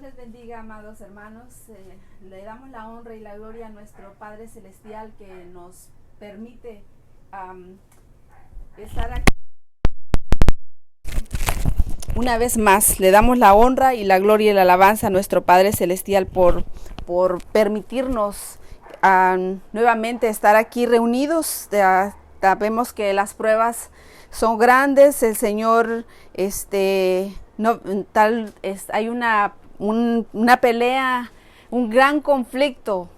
les bendiga, amados hermanos. Le damos la honra y la gloria a nuestro Padre Celestial que nos permite estar aquí. Una vez más, le damos la honra y la gloria y la alabanza a nuestro Padre Celestial por permitirnos nuevamente estar aquí reunidos. Sabemos que las pruebas son grandes. El Señor, hay una pelea, un gran conflicto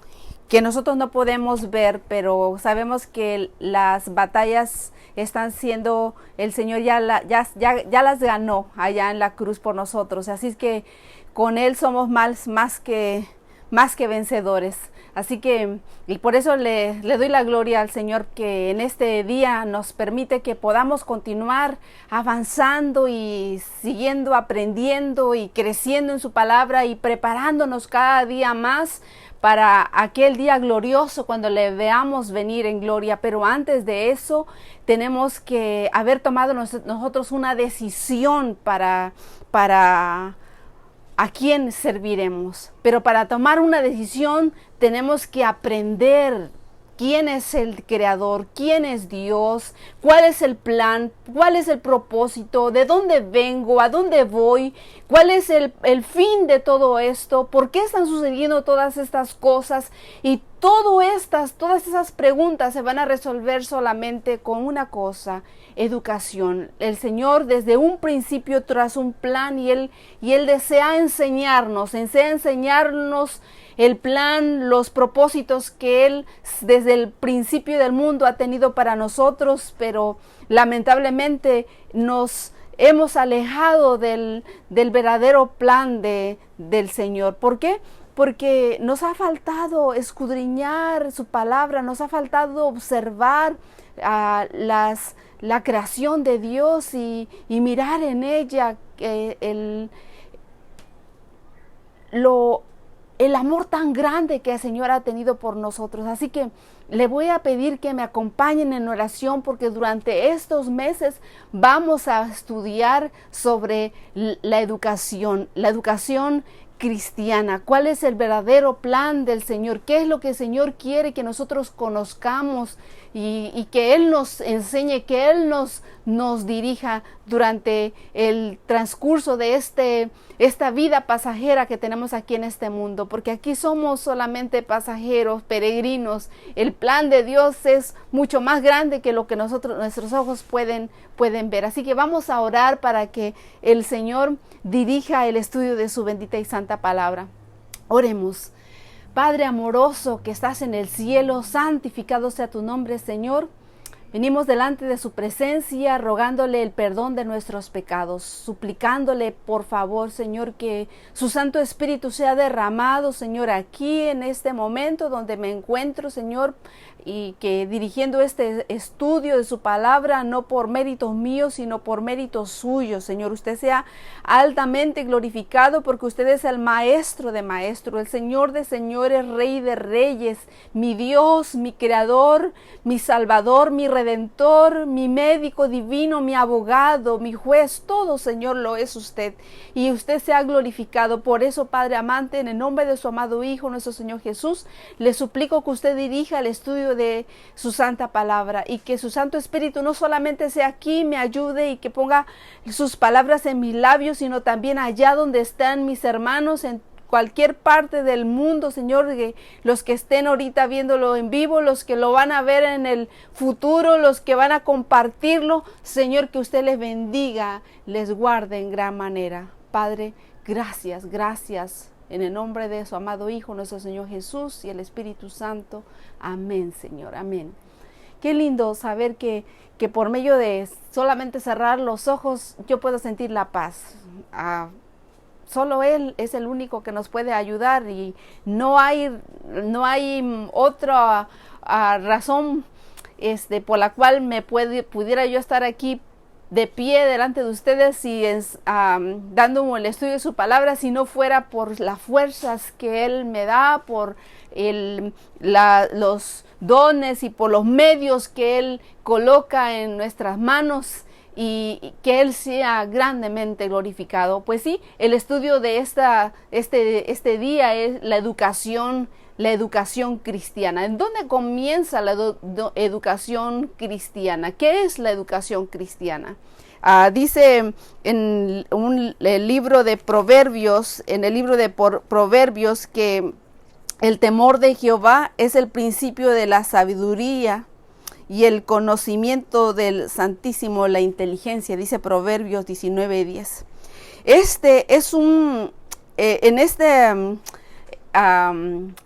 que nosotros no podemos ver, pero sabemos que las batallas están siendo, el Señor ya las ganó allá en la cruz por nosotros. Así es que con Él somos más que vencedores. Así que, y por eso le doy la gloria al Señor que en este día nos permite que podamos continuar avanzando y siguiendo, aprendiendo y creciendo en su palabra y preparándonos cada día más para aquel día glorioso cuando le veamos venir en gloria. Pero antes de eso tenemos que haber tomado nosotros una decisión para a quién serviremos. Pero para tomar una decisión tenemos que aprender quién es el Creador, quién es Dios, cuál es el plan, cuál es el propósito, de dónde vengo, a dónde voy, cuál es el fin de todo esto, por qué están sucediendo todas estas cosas. Y todas esas preguntas se van a resolver solamente con una cosa: educación. El Señor desde un principio trazó un plan y Él desea enseñarnos el plan, los propósitos que Él desde el principio del mundo ha tenido para nosotros, pero lamentablemente nos hemos alejado del verdadero plan del Señor. ¿Por qué? Porque nos ha faltado escudriñar su palabra, nos ha faltado observar la creación de Dios y mirar en ella el amor tan grande que el Señor ha tenido por nosotros. Así que le voy a pedir que me acompañen en oración, porque durante estos meses vamos a estudiar sobre la educación cristiana. ¿Cuál es el verdadero plan del Señor? ¿Qué es lo que el Señor quiere que nosotros conozcamos y que Él nos enseñe, que Él nos dirija durante el transcurso de esta vida pasajera que tenemos aquí en este mundo? Porque aquí somos solamente pasajeros, peregrinos. El plan de Dios es mucho más grande que lo que nuestros ojos pueden ver. Así que vamos a orar para que el Señor dirija el estudio de su bendita y santa palabra. Oremos. Padre amoroso que estás en el cielo, santificado sea tu nombre, Señor. Venimos delante de su presencia rogándole el perdón de nuestros pecados, suplicándole por favor, Señor, que su Santo Espíritu sea derramado, Señor, aquí en este momento donde me encuentro, Señor, y que dirigiendo este estudio de su palabra, no por méritos míos, sino por méritos suyos, Señor. Usted sea altamente glorificado, porque usted es el Maestro de maestros, el Señor de señores, Rey de reyes, mi Dios, mi Creador, mi Salvador, mi Redentor, mi médico divino, mi abogado, mi juez. Todo, Señor, lo es usted, y usted sea glorificado. Por eso, Padre amante, en el nombre de su amado Hijo, nuestro Señor Jesús, le suplico que usted dirija el estudio de su santa palabra, y que su Santo Espíritu no solamente sea aquí, me ayude y que ponga sus palabras en mis labios, sino también allá donde están mis hermanos en cualquier parte del mundo, Señor, que los que estén ahorita viéndolo en vivo, los que lo van a ver en el futuro, los que van a compartirlo, Señor, que usted les bendiga, les guarde en gran manera. Padre, gracias, en el nombre de su amado Hijo, nuestro Señor Jesús, y el Espíritu Santo. Amén, Señor, amén. Qué lindo saber que por medio de solamente cerrar los ojos yo puedo sentir la paz. Solo Él es el único que nos puede ayudar, y no hay otra razón por la cual pudiera yo estar aquí de pie delante de ustedes y dando el estudio de su palabra, si no fuera por las fuerzas que Él me da, por los dones y por los medios que Él coloca en nuestras manos. y que Él sea grandemente glorificado. Pues sí, el estudio de este día es la educación cristiana. ¿En dónde comienza la educación cristiana? ¿Qué es la educación cristiana? Dice en el libro de Proverbios, que el temor de Jehová es el principio de la sabiduría y el conocimiento del Santísimo, la inteligencia, dice Proverbios 19:10. Este es en este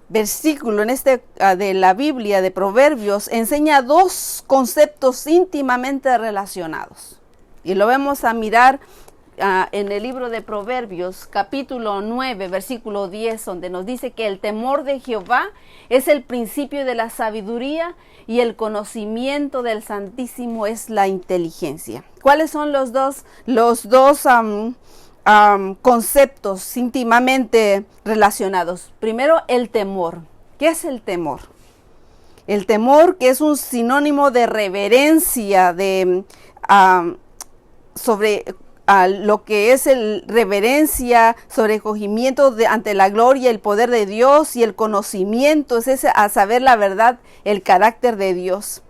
versículo, de la Biblia de Proverbios, enseña dos conceptos íntimamente relacionados. Y lo vamos a mirar en el libro de Proverbios, capítulo 9, versículo 10, donde nos dice que el temor de Jehová es el principio de la sabiduría y el conocimiento del Santísimo es la inteligencia. ¿Cuáles son los dos conceptos íntimamente relacionados? Primero, el temor. ¿Qué es el temor? El temor, que es un sinónimo de reverencia, sobre lo que es reverencia, sobrecogimiento ante la gloria, el poder de Dios, y el conocimiento, es a saber la verdad, el carácter de Dios.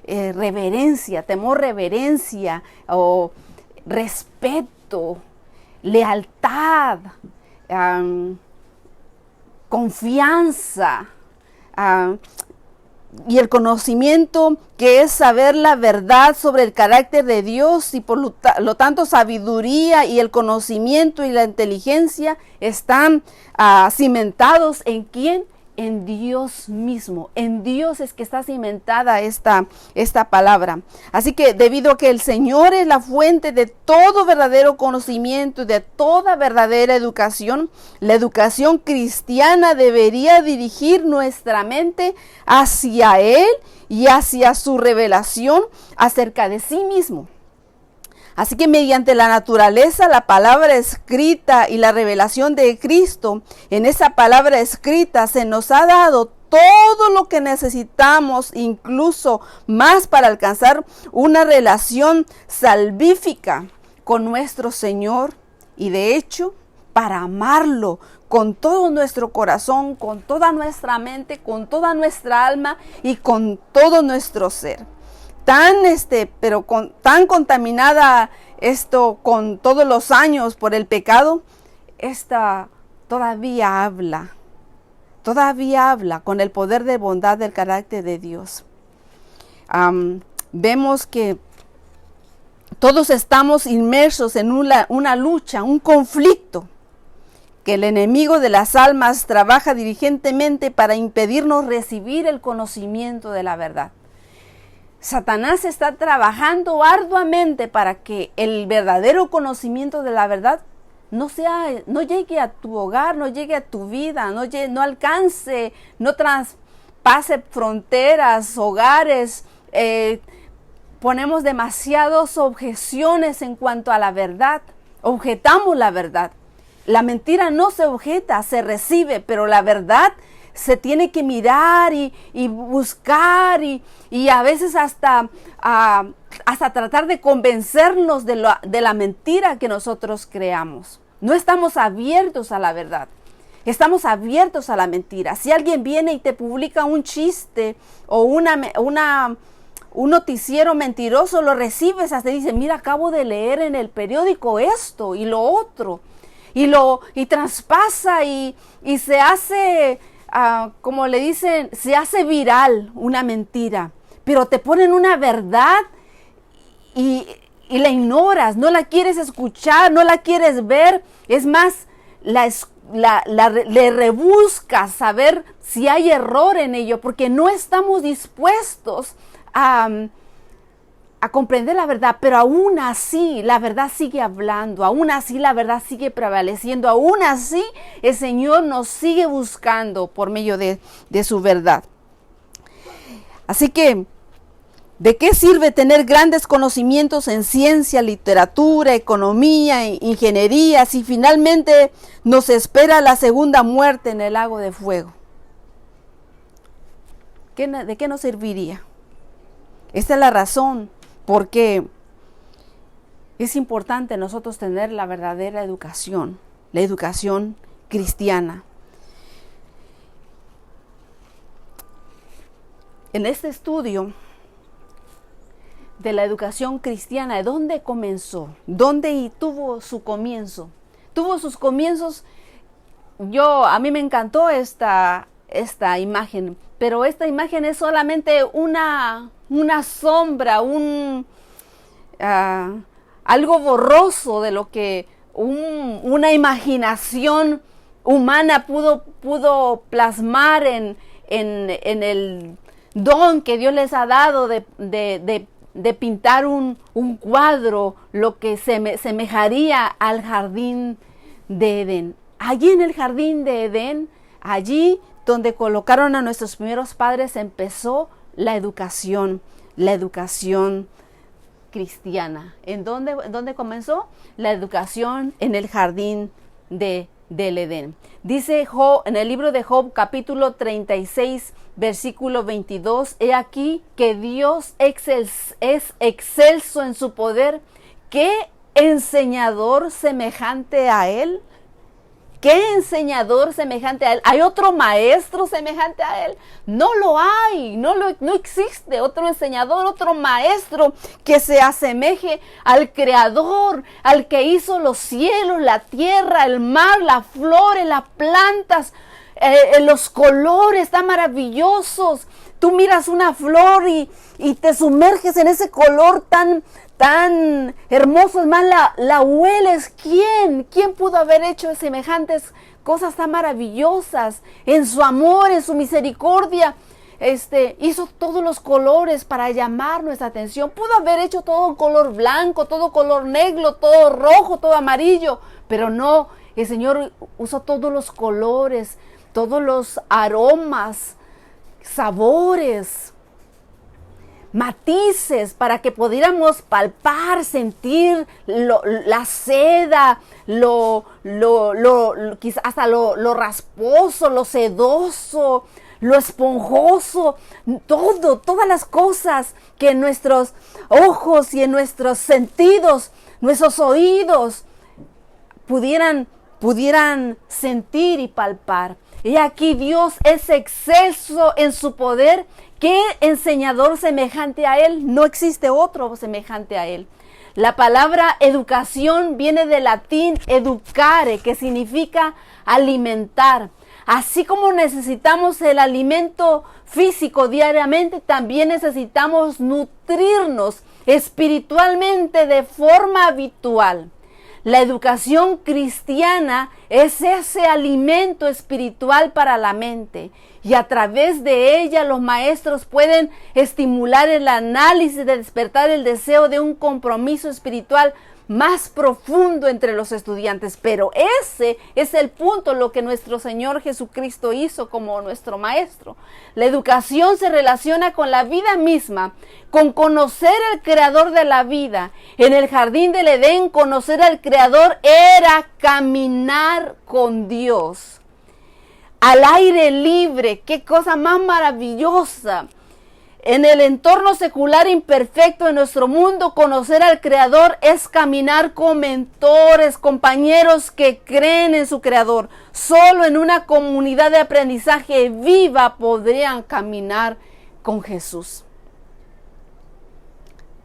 Reverencia, temor, reverencia, o respeto, lealtad, confianza, y el conocimiento, que es saber la verdad sobre el carácter de Dios, y por lo tanto sabiduría y el conocimiento y la inteligencia están cimentados ¿en quién? En Dios mismo. En Dios es que está cimentada esta palabra. Así que debido a que el Señor es la fuente de todo verdadero conocimiento y de toda verdadera educación, la educación cristiana debería dirigir nuestra mente hacia Él y hacia su revelación acerca de sí mismo. Así que mediante la naturaleza, la palabra escrita y la revelación de Cristo, en esa palabra escrita se nos ha dado todo lo que necesitamos, incluso más, para alcanzar una relación salvífica con nuestro Señor, y de hecho para amarlo con todo nuestro corazón, con toda nuestra mente, con toda nuestra alma y con todo nuestro ser. Tan contaminada con todos los años por el pecado, esta todavía habla con el poder de bondad del carácter de Dios. Vemos que todos estamos inmersos en una lucha, un conflicto, que el enemigo de las almas trabaja diligentemente para impedirnos recibir el conocimiento de la verdad. Satanás está trabajando arduamente para que el verdadero conocimiento de la verdad no llegue a tu hogar, no llegue a tu vida, no alcance, no traspase fronteras, hogares. Ponemos demasiadas objeciones en cuanto a la verdad. Objetamos la verdad. La mentira no se objeta, se recibe, pero la verdad se tiene que mirar y buscar y a veces hasta tratar de convencernos de la mentira que nosotros creamos. No estamos abiertos a la verdad, estamos abiertos a la mentira. Si alguien viene y te publica un chiste o un noticiero mentiroso, lo recibes, hasta dice, mira, acabo de leer en el periódico esto y lo otro, y traspasa y se hace... como le dicen, se hace viral una mentira, pero te ponen una verdad y la ignoras, no la quieres escuchar, no la quieres ver. Es más, le rebuscas saber si hay error en ello, porque no estamos dispuestos a comprender la verdad, pero aún así la verdad sigue hablando, aún así la verdad sigue prevaleciendo, aún así el Señor nos sigue buscando por medio de su verdad. Así que, ¿de qué sirve tener grandes conocimientos en ciencia, literatura, economía, ingeniería, si finalmente nos espera la segunda muerte en el lago de fuego? ¿De qué nos serviría? Esta es la razón. Porque Es importante nosotros tener la verdadera educación, la educación cristiana. En este estudio de la educación cristiana, ¿de dónde comenzó? ¿Dónde tuvo su comienzo? Tuvo sus comienzos, a mí me encantó esta imagen, pero esta imagen es solamente una sombra, algo borroso de lo que una imaginación humana pudo plasmar en el don que Dios les ha dado de pintar un cuadro, lo que semejaría al jardín de Edén. Allí en el jardín de Edén, allí donde colocaron a nuestros primeros padres, empezó la educación cristiana. ¿En dónde comenzó? La educación en el jardín del Edén. Dice Job, en el libro de Job, capítulo 36, versículo 22, he aquí que Dios es excelso en su poder. ¿Qué enseñador semejante a él? ¿Qué enseñador semejante a él? ¿Hay otro maestro semejante a él? No lo hay, no existe otro enseñador, otro maestro que se asemeje al Creador, al que hizo los cielos, la tierra, el mar, las flores, las plantas, los colores tan maravillosos. Tú miras una flor y te sumerges en ese color tan hermoso, es más, la hueles. ¿Quién pudo haber hecho semejantes cosas tan maravillosas? En su amor, en su misericordia, hizo todos los colores para llamar nuestra atención. Pudo haber hecho todo color blanco, todo color negro, todo rojo, todo amarillo, pero no, el Señor usó todos los colores, todos los aromas, sabores, matices, para que pudiéramos palpar, sentir la seda, quizás hasta lo rasposo, lo sedoso, lo esponjoso, todas las cosas que en nuestros ojos y en nuestros sentidos, nuestros oídos pudieran sentir y palpar. Y aquí Dios es excelso en su poder. ¿Qué enseñador semejante a él? No existe otro semejante a él. La palabra educación viene del latín educare, que significa alimentar. Así como necesitamos el alimento físico diariamente, también necesitamos nutrirnos espiritualmente de forma habitual. La educación cristiana es ese alimento espiritual para la mente, y a través de ella los maestros pueden estimular el análisis, de despertar el deseo de un compromiso espiritual más profundo entre los estudiantes. Pero ese es el punto, lo que nuestro Señor Jesucristo hizo como nuestro maestro. La educación se relaciona con la vida misma, con conocer al Creador de la vida. En el jardín del Edén, conocer al Creador era caminar con Dios al aire libre. ¡Qué cosa más maravillosa! En el entorno secular imperfecto de nuestro mundo, conocer al Creador es caminar con mentores, compañeros que creen en su Creador. Solo en una comunidad de aprendizaje viva podrían caminar con Jesús.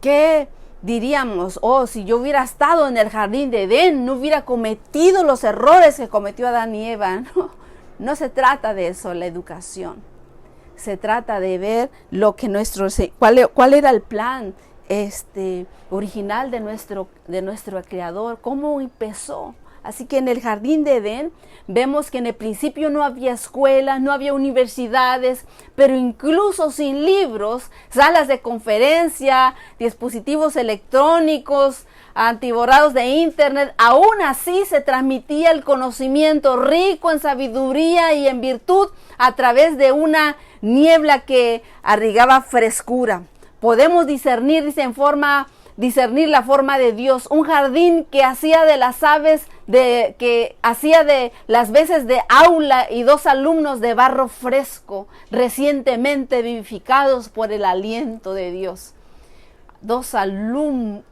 ¿Qué diríamos? Si yo hubiera estado en el jardín de Edén, no hubiera cometido los errores que cometió Adán y Eva. No se trata de eso, la educación. Se trata de ver lo que cuál era el plan original de nuestro Creador, cómo empezó. Así que en el jardín de Edén vemos que en el principio no había escuelas, no había universidades, pero incluso sin libros, salas de conferencia, dispositivos electrónicos, atiborrados de internet, aún así se transmitía el conocimiento rico en sabiduría y en virtud a través de una niebla que arraigaba frescura. Podemos discernir la forma de Dios, un jardín que hacía de las aves, que hacía de las veces de aula, y dos alumnos de barro fresco, recientemente vivificados por el aliento de Dios. Dos alumnos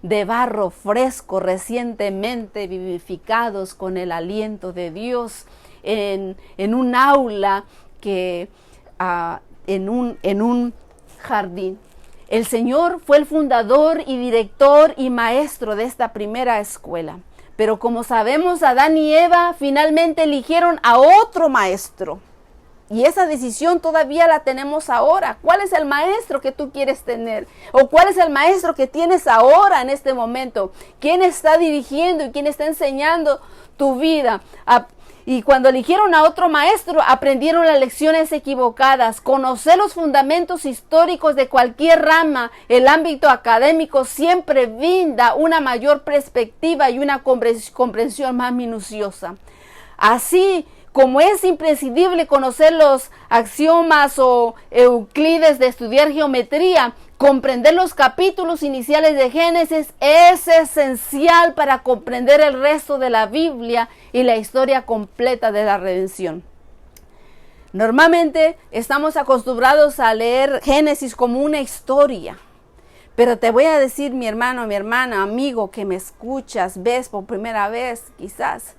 de barro fresco, recientemente vivificados con el aliento de Dios, en un aula en un jardín. El Señor fue el fundador y director y maestro de esta primera escuela. Pero como sabemos, Adán y Eva finalmente eligieron a otro maestro. Y esa decisión todavía la tenemos ahora. ¿Cuál es el maestro que tú quieres tener? ¿O cuál es el maestro que tienes ahora en este momento? ¿Quién está dirigiendo y quién está enseñando tu vida? Y cuando eligieron a otro maestro, aprendieron las lecciones equivocadas. Conocer los fundamentos históricos de cualquier rama, el ámbito académico siempre brinda una mayor perspectiva y una comprensión más minuciosa. Así como es imprescindible conocer los axiomas o Euclides de estudiar geometría, comprender los capítulos iniciales de Génesis es esencial para comprender el resto de la Biblia y la historia completa de la redención. Normalmente estamos acostumbrados a leer Génesis como una historia, pero te voy a decir, mi hermano, mi hermana, amigo que me escuchas, ves por primera vez quizás,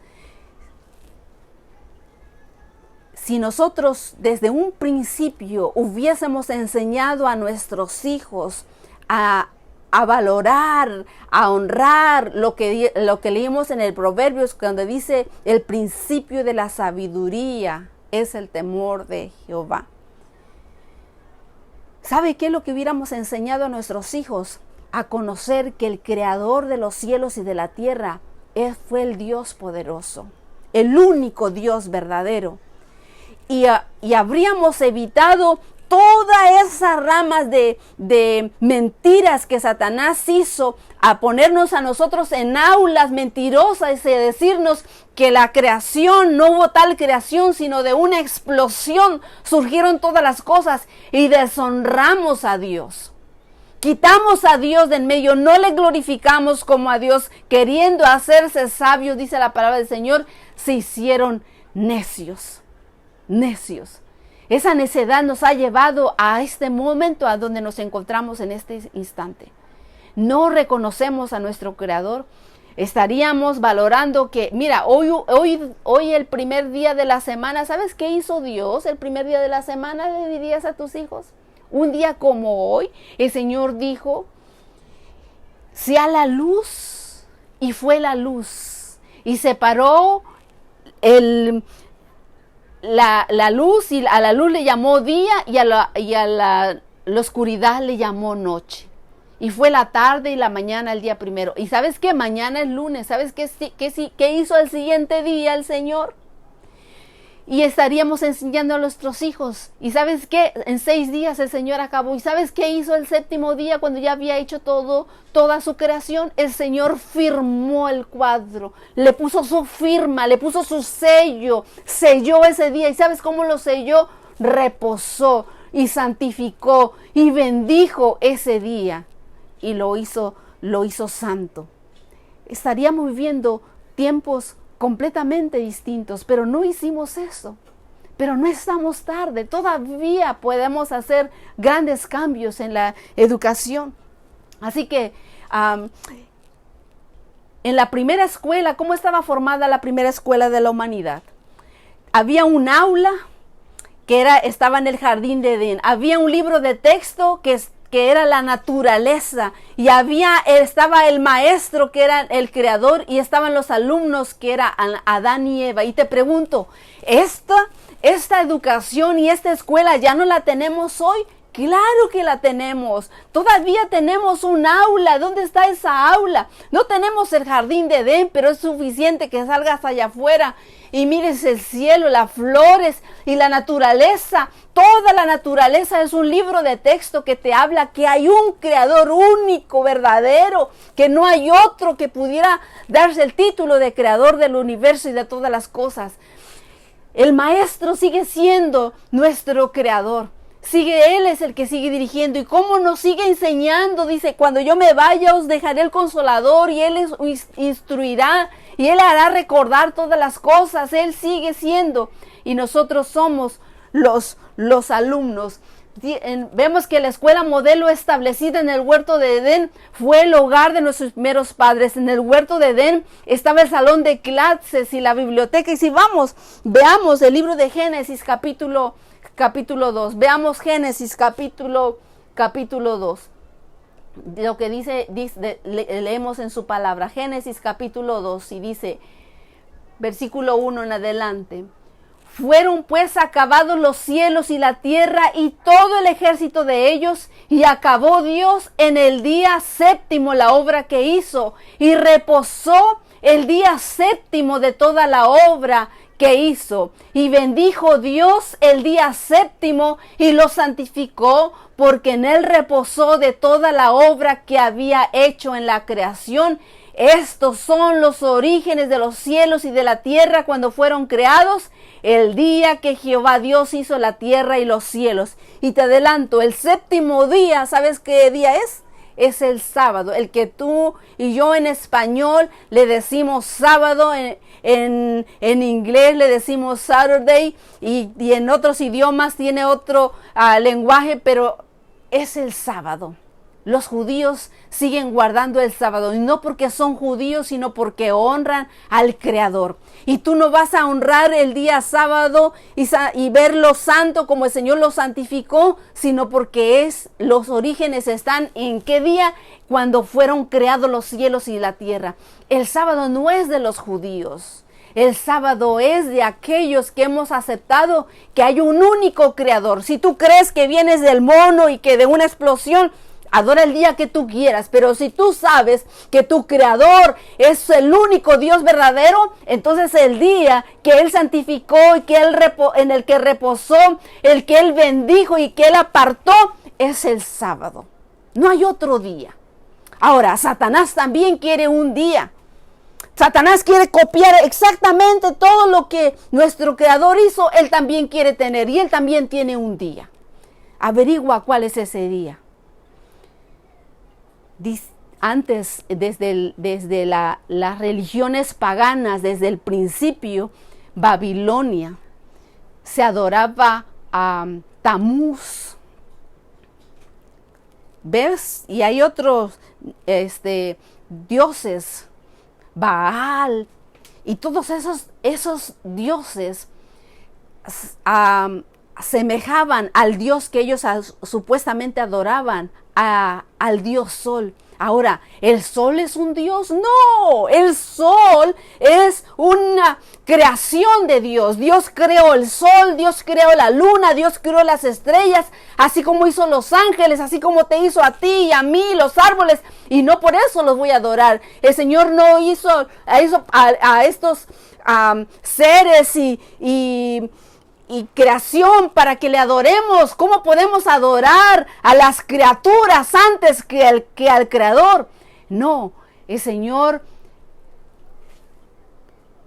si nosotros desde un principio hubiésemos enseñado a nuestros hijos a valorar, a honrar lo que leímos en el Proverbios, cuando dice el principio de la sabiduría es el temor de Jehová. ¿Sabe qué es lo que hubiéramos enseñado a nuestros hijos? A conocer que el creador de los cielos y de la tierra fue el Dios poderoso, el único Dios verdadero. Y habríamos evitado todas esas ramas de mentiras que Satanás hizo a ponernos a nosotros en aulas mentirosas y decirnos que la creación, no hubo tal creación, sino de una explosión surgieron todas las cosas y deshonramos a Dios. Quitamos a Dios de en medio, no le glorificamos como a Dios, queriendo hacerse sabios, dice la palabra del Señor, se hicieron necios. Necios. Esa necedad nos ha llevado a este momento a donde nos encontramos en este instante. No reconocemos a nuestro Creador. Estaríamos valorando que, mira, hoy el primer día de la semana, ¿sabes qué hizo Dios el primer día de la semana? ¿Le dirías a tus hijos? Un día como hoy, el Señor dijo, sea la luz, y fue la luz. Y separó la luz, y a la luz le llamó día y a la oscuridad le llamó noche. Y fue la tarde y la mañana el día primero. Y ¿sabes qué? Mañana es lunes. ¿Sabes qué hizo el siguiente día el Señor? Y estaríamos enseñando a nuestros hijos. ¿Y sabes qué? En 6 días el Señor acabó. ¿Y sabes qué hizo el séptimo día cuando ya había hecho toda su creación? El Señor firmó el cuadro. Le puso su firma, le puso su sello. Selló ese día. ¿Y sabes cómo lo selló? Reposó y santificó y bendijo ese día. Y lo hizo santo. Estaríamos viviendo tiempos completamente distintos, pero no hicimos eso. Pero no estamos tarde, todavía podemos hacer grandes cambios en la educación. Así que en la primera escuela, ¿cómo estaba formada la primera escuela de la humanidad? Había un aula que estaba en el jardín de Edén. Había un libro de texto que era la naturaleza, y estaba el maestro que era el creador, y estaban los alumnos que eran Adán y Eva. Y te pregunto, ¿esta educación y esta escuela ya no la tenemos hoy? Claro que la tenemos. Todavía tenemos un aula. ¿Dónde está esa aula? No tenemos el jardín de Edén, pero es suficiente que salgas allá afuera y mires el cielo, las flores y la naturaleza. Toda la naturaleza es un libro de texto que te habla que hay un creador único, verdadero, que no hay otro que pudiera darse el título de creador del universo y de todas las cosas. El maestro sigue siendo nuestro creador. Él es el que sigue dirigiendo. ¿Y cómo nos sigue enseñando? Dice, cuando yo me vaya os dejaré el Consolador, y Él les instruirá, y Él hará recordar todas las cosas. Él sigue siendo, y nosotros somos los alumnos. vemos que la escuela modelo establecida en el huerto de Edén fue el hogar de nuestros primeros padres. En el huerto de Edén estaba el salón de clases y la biblioteca. Y si veamos el libro de Génesis capítulo 2. Veamos Génesis capítulo 2. Lo que dice, leemos en su palabra. Génesis capítulo 2 y dice, versículo 1 en adelante. Fueron pues acabados los cielos y la tierra y todo el ejército de ellos, y acabó Dios en el día séptimo la obra que hizo, y reposó el día séptimo de toda la obra que hizo. Y bendijo Dios el día séptimo y lo santificó, porque en él reposó de toda la obra que había hecho en la creación. Estos son los orígenes de los cielos y de la tierra cuando fueron creados, el día que Jehová Dios hizo la tierra y los cielos. Y te adelanto, el séptimo día, ¿sabes qué día es? Es el sábado, el que tú y yo en español le decimos sábado, en inglés le decimos Saturday, y en otros idiomas tiene otro lenguaje, pero es el sábado. Los judíos siguen guardando el sábado, y no porque son judíos, sino porque honran al Creador. Y tú no vas a honrar el día sábado y verlo santo como el Señor lo santificó, sino porque los orígenes están en qué día, cuando fueron creados los cielos y la tierra. El sábado no es de los judíos. El sábado es de aquellos que hemos aceptado que hay un único Creador. Si tú crees que vienes del mono y que de una explosión, adora el día que tú quieras, pero si tú sabes que tu Creador es el único Dios verdadero, entonces el día que Él santificó y que en el que reposó, el que Él bendijo y que Él apartó, es el sábado. No hay otro día. Ahora, Satanás también quiere un día. Satanás quiere copiar exactamente todo lo que nuestro Creador hizo. Él también quiere tener, y Él también tiene un día. Averigua cuál es ese día. Antes, desde las religiones paganas, desde el principio, Babilonia, se adoraba a Tamuz. ¿Ves? Y hay otros dioses, Baal, y todos esos dioses asemejaban al Dios que ellos supuestamente adoraban, al Dios Sol. Ahora, ¿el sol es un Dios? No, el sol es una creación de Dios. Dios creó el sol, Dios creó la luna, Dios creó las estrellas, así como hizo los ángeles, así como te hizo a ti y a mí, los árboles, y no por eso los voy a adorar. El Señor no hizo a estos seres y creación para que le adoremos. ¿Cómo podemos adorar a las criaturas antes que al Creador? No, el Señor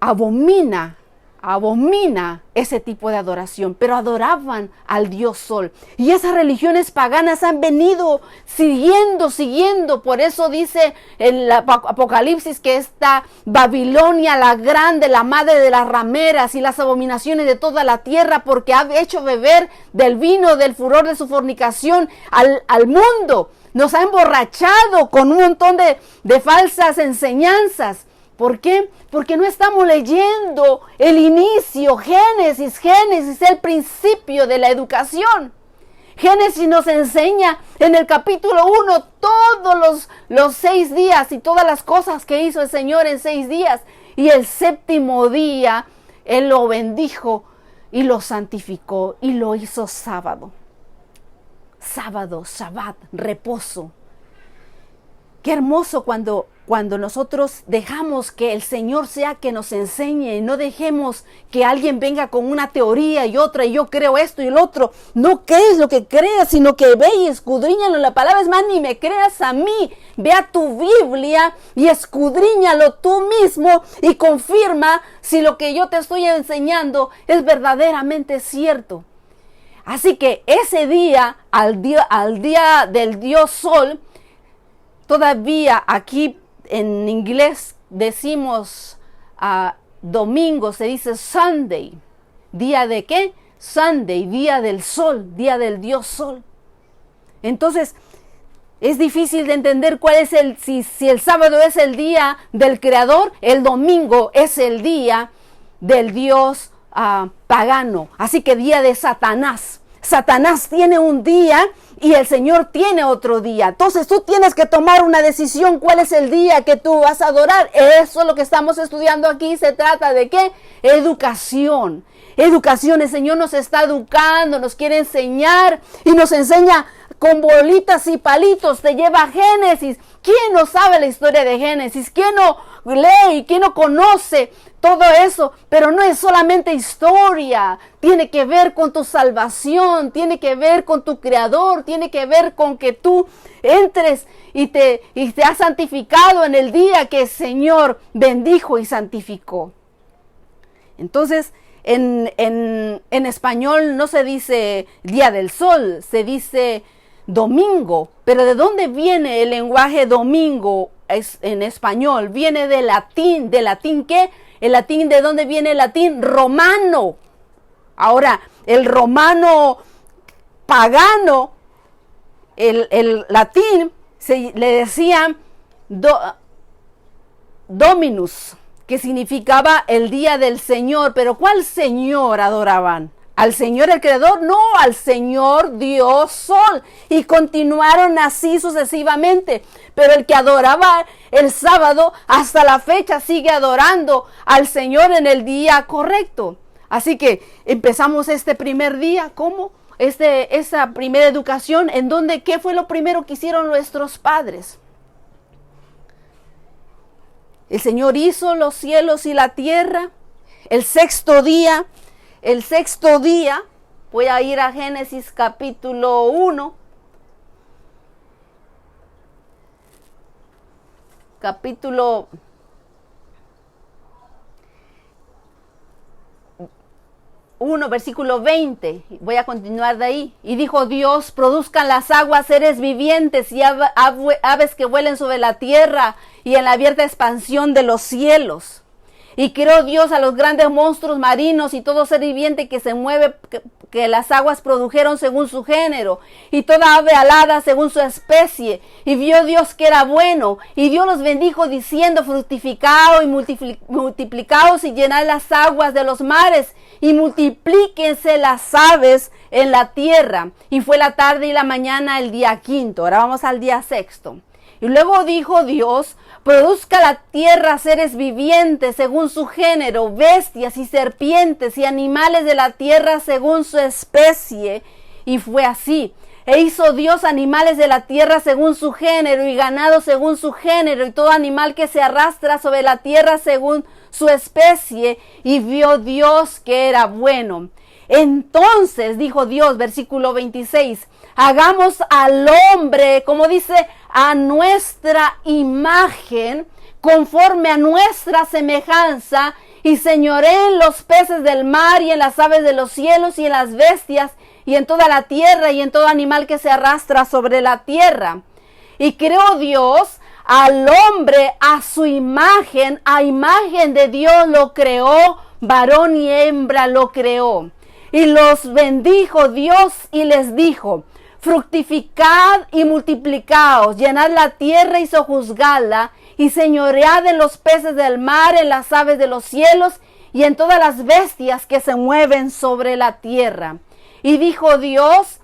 abomina ese tipo de adoración, pero adoraban al Dios Sol. Y esas religiones paganas han venido siguiendo. Por eso dice el Apocalipsis que esta Babilonia la grande, la madre de las rameras y las abominaciones de toda la tierra, porque ha hecho beber del vino del furor de su fornicación al mundo. Nos ha emborrachado con un montón de falsas enseñanzas. ¿Por qué? Porque no estamos leyendo el inicio. Génesis es el principio de la educación. Génesis nos enseña en el capítulo 1 todos los 6 días y todas las cosas que hizo el Señor en 6 días. Y el séptimo día Él lo bendijo y lo santificó y lo hizo sábado. Sábado, Shabbat, reposo. Qué hermoso cuando nosotros dejamos que el Señor sea que nos enseñe, y no dejemos que alguien venga con una teoría y otra, y yo creo esto y el otro. No crees lo que creas, sino que ve y escudriñalo. La palabra es más, ni me creas a mí. Ve a tu Biblia y escudriñalo tú mismo y confirma si lo que yo te estoy enseñando es verdaderamente cierto. Así que ese día, al día del Dios Sol, todavía aquí en inglés decimos domingo, se dice Sunday. ¿Día de qué? Sunday, día del sol, día del Dios sol. Entonces, es difícil de entender cuál es si el sábado es el día del Creador, el domingo es el día del Dios pagano. Así que día de Satanás. Satanás tiene un día y el Señor tiene otro día. Entonces tú tienes que tomar una decisión cuál es el día que tú vas a adorar. Eso es lo que estamos estudiando aquí. Se trata de ¿qué? Educación. Educación. El Señor nos está educando, nos quiere enseñar y nos enseña con bolitas y palitos. Te lleva a Génesis. ¿Quién no sabe la historia de Génesis? ¿Quién no lee? ¿Quién no conoce todo eso? Pero no es solamente historia. Tiene que ver con tu salvación. Tiene que ver con tu Creador. Tiene que ver con que tú entres y te has santificado en el día que el Señor bendijo y santificó. Entonces, en español no se dice día del sol, se dice domingo. Pero ¿de dónde viene el lenguaje domingo en español? Viene del latín. ¿De latín qué? ¿El latín de dónde viene el latín? Romano. Ahora, el romano pagano, el latín, le decían Dominus, que significaba el día del Señor. Pero ¿cuál Señor adoraban? ¿Al Señor el Creador? No, al Señor Dios Sol. Y continuaron así sucesivamente. Pero el que adoraba el sábado hasta la fecha sigue adorando al Señor en el día correcto. Así que empezamos este primer día. ¿Cómo? Esa primera educación en donde ¿qué fue lo primero que hicieron nuestros padres? El Señor hizo los cielos y la tierra. El sexto día, voy a ir a Génesis capítulo 1. Capítulo 1, versículo 20. Voy a continuar de ahí. Y dijo Dios: produzcan las aguas seres vivientes y aves que vuelen sobre la tierra y en la abierta expansión de los cielos. Y creó Dios a los grandes monstruos marinos y todo ser viviente que se mueve, que las aguas produjeron según su género, y toda ave alada según su especie. Y vio Dios que era bueno, y Dios los bendijo diciendo: fructificaos y multiplicaos y llenad las aguas de los mares, y multiplíquense las aves en la tierra. Y fue la tarde y la mañana el día quinto. Ahora vamos al día sexto. Y luego dijo Dios: produzca la tierra seres vivientes según su género, bestias y serpientes y animales de la tierra según su especie. Y fue así. E hizo Dios animales de la tierra según su género y ganado según su género y todo animal que se arrastra sobre la tierra según su especie. Y vio Dios que era bueno. Entonces dijo Dios, versículo 26, hagamos al hombre, como dice, a nuestra imagen, conforme a nuestra semejanza, y señoree en los peces del mar y en las aves de los cielos y en las bestias y en toda la tierra y en todo animal que se arrastra sobre la tierra. Y creó Dios al hombre a su imagen, a imagen de Dios lo creó, varón y hembra lo creó. Y los bendijo Dios y les dijo: fructificad y multiplicaos, llenad la tierra y sojuzgadla, y señoread en los peces del mar, en las aves de los cielos, y en todas las bestias que se mueven sobre la tierra. Y dijo Dios: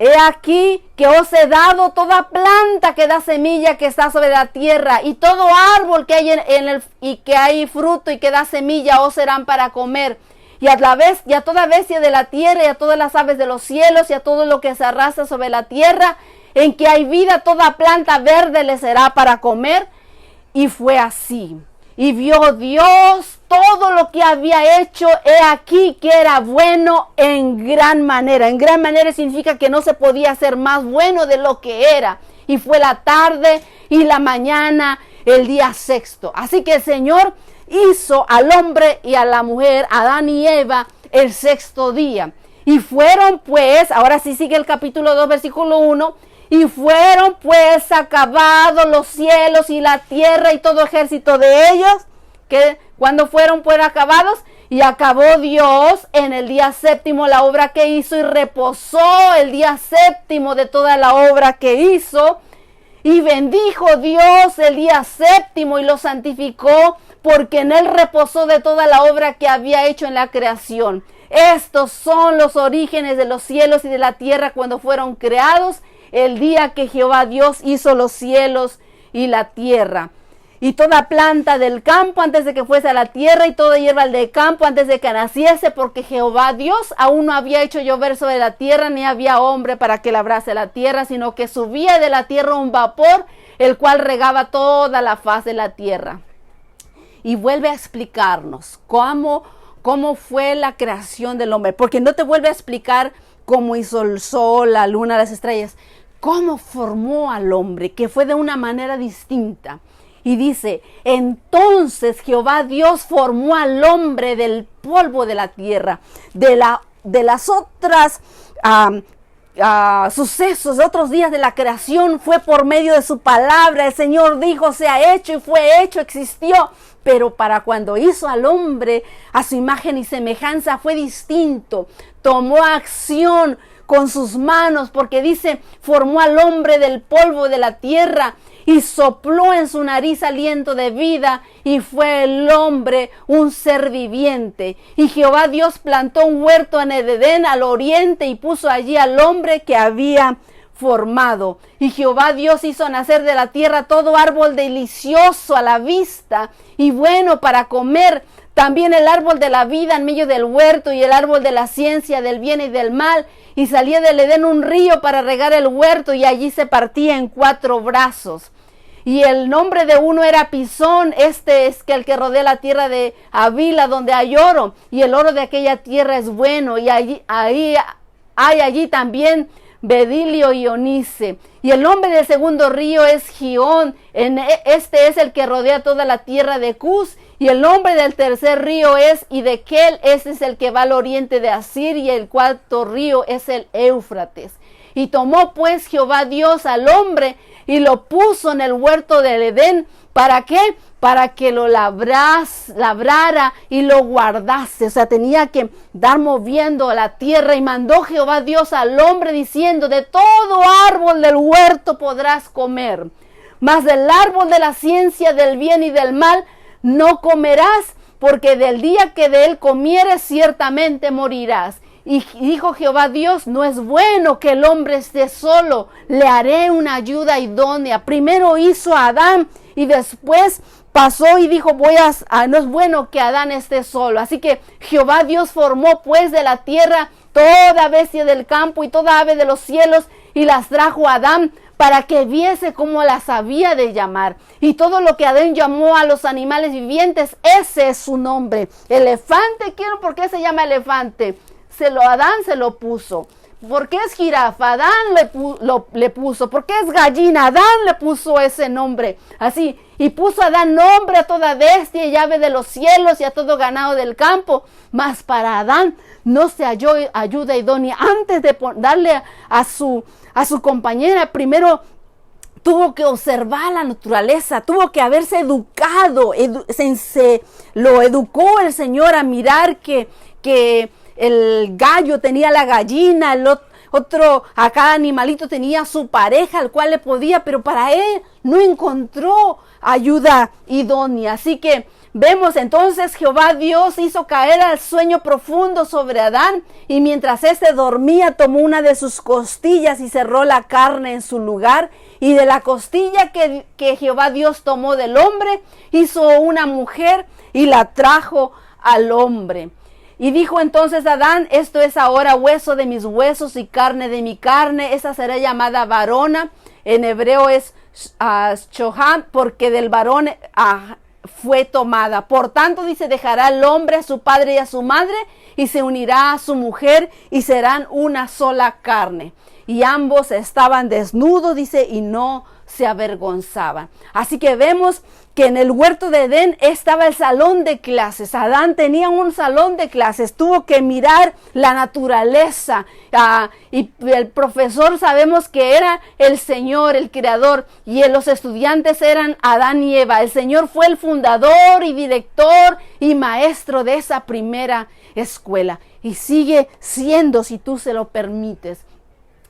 he aquí que os he dado toda planta que da semilla que está sobre la tierra, y todo árbol que hay y que hay fruto y que da semilla os serán para comer. Y a toda bestia de la tierra, y a todas las aves de los cielos, y a todo lo que se arrastra sobre la tierra, en que hay vida, toda planta verde le será para comer. Y fue así. Y vio Dios todo lo que había hecho, he aquí que era bueno en gran manera. En gran manera significa que no se podía hacer más bueno de lo que era. Y fue la tarde y la mañana, el día sexto. Así que el Señor hizo al hombre y a la mujer, Adán y Eva, el sexto día. Y fueron pues, ahora sí sigue el capítulo 2, versículo 1, y fueron pues acabados los cielos y la tierra y todo ejército de ellos, que cuando fueron pues acabados, Y acabó Dios en el día séptimo la obra que hizo y reposó el día séptimo de toda la obra que hizo. Y bendijo Dios el día séptimo y lo santificó, porque en él reposó de toda la obra que había hecho en la creación. Estos son los orígenes de los cielos y de la tierra cuando fueron creados, el día que Jehová Dios hizo los cielos y la tierra. Y toda planta del campo antes de que fuese a la tierra, y toda hierba del campo antes de que naciese, porque Jehová Dios aún no había hecho llover sobre la tierra, ni había hombre para que labrase la tierra, sino que subía de la tierra un vapor, el cual regaba toda la faz de la tierra. Y vuelve a explicarnos cómo fue la creación del hombre, porque no te vuelve a explicar cómo hizo el sol, la luna, las estrellas, cómo formó al hombre, que fue de una manera distinta. Y dice, entonces Jehová Dios formó al hombre del polvo de la tierra, de las otras sucesos, de otros días de la creación, fue por medio de su palabra. El Señor dijo, sea hecho, y fue hecho, existió. Pero para cuando hizo al hombre a su imagen y semejanza fue distinto. Tomó acción con sus manos, porque dice, formó al hombre del polvo de la tierra y sopló en su nariz aliento de vida, y fue el hombre un ser viviente. Y Jehová Dios plantó un huerto en el Edén al oriente, y puso allí al hombre que había formado. Y Jehová Dios hizo nacer de la tierra todo árbol delicioso a la vista y bueno para comer, también el árbol de la vida en medio del huerto, y el árbol de la ciencia del bien y del mal. Y salía del Edén un río para regar el huerto, y allí se partía en 4 brazos. Y el nombre de uno era Pisón, este es que el que rodea la tierra de Havila, donde hay oro, y el oro de aquella tierra es bueno, y hay allí también bedilio y onice. Y el nombre del segundo río es Gihón, este es el que rodea toda la tierra de Cus. Y el nombre del tercer río es Hidekel, este es el que va al oriente de Asiria, y el cuarto río es el Éufrates. Y tomó pues Jehová Dios al hombre y lo puso en el huerto del Edén. ¿Para qué? Para que lo labrara y lo guardase. O sea, tenía que dar moviendo la tierra. Y mandó Jehová Dios al hombre diciendo, de todo árbol del huerto podrás comer, mas del árbol de la ciencia del bien y del mal no comerás, porque del día que de él comieres ciertamente morirás. Y dijo Jehová Dios, no es bueno que el hombre esté solo, le haré una ayuda idónea. Primero hizo a Adán y después pasó y dijo, no es bueno que Adán esté solo. Así que Jehová Dios formó pues de la tierra toda bestia del campo y toda ave de los cielos, y las trajo a Adán para que viese cómo las había de llamar. Y todo lo que Adán llamó a los animales vivientes, ese es su nombre. Elefante, ¿por qué se llama elefante? Adán se lo puso. ¿Por qué es jirafa? Adán le puso. ¿Por qué es gallina? Adán le puso ese nombre. Así. Y puso Adán nombre a toda bestia y ave de los cielos y a todo ganado del campo. Mas para Adán no se halló ayuda idónea. Antes de darle a su compañera, primero tuvo que observar la naturaleza, tuvo que haberse educado. Lo educó el Señor a mirar que el gallo tenía la gallina, el otro, a cada animalito tenía su pareja, al cual le podía, pero para él no encontró ayuda idónea. Así que vemos entonces, Jehová Dios hizo caer al sueño profundo sobre Adán, y mientras éste dormía, tomó una de sus costillas y cerró la carne en su lugar. Y de la costilla que Jehová Dios tomó del hombre, hizo una mujer y la trajo al hombre. Y dijo entonces Adán, esto es ahora hueso de mis huesos y carne de mi carne. Esa será llamada varona. En hebreo es shoham, porque del varón fue tomada. Por tanto, dice, dejará el hombre a su padre y a su madre, y se unirá a su mujer, y serán una sola carne. Y ambos estaban desnudos, dice, y no se avergonzaban. Así que vemos que en el huerto de Edén estaba el salón de clases. Adán tenía un salón de clases, tuvo que mirar la naturaleza, y el profesor sabemos que era el Señor, el creador, y los estudiantes eran Adán y Eva. El Señor fue el fundador y director y maestro de esa primera escuela, y sigue siendo si tú se lo permites.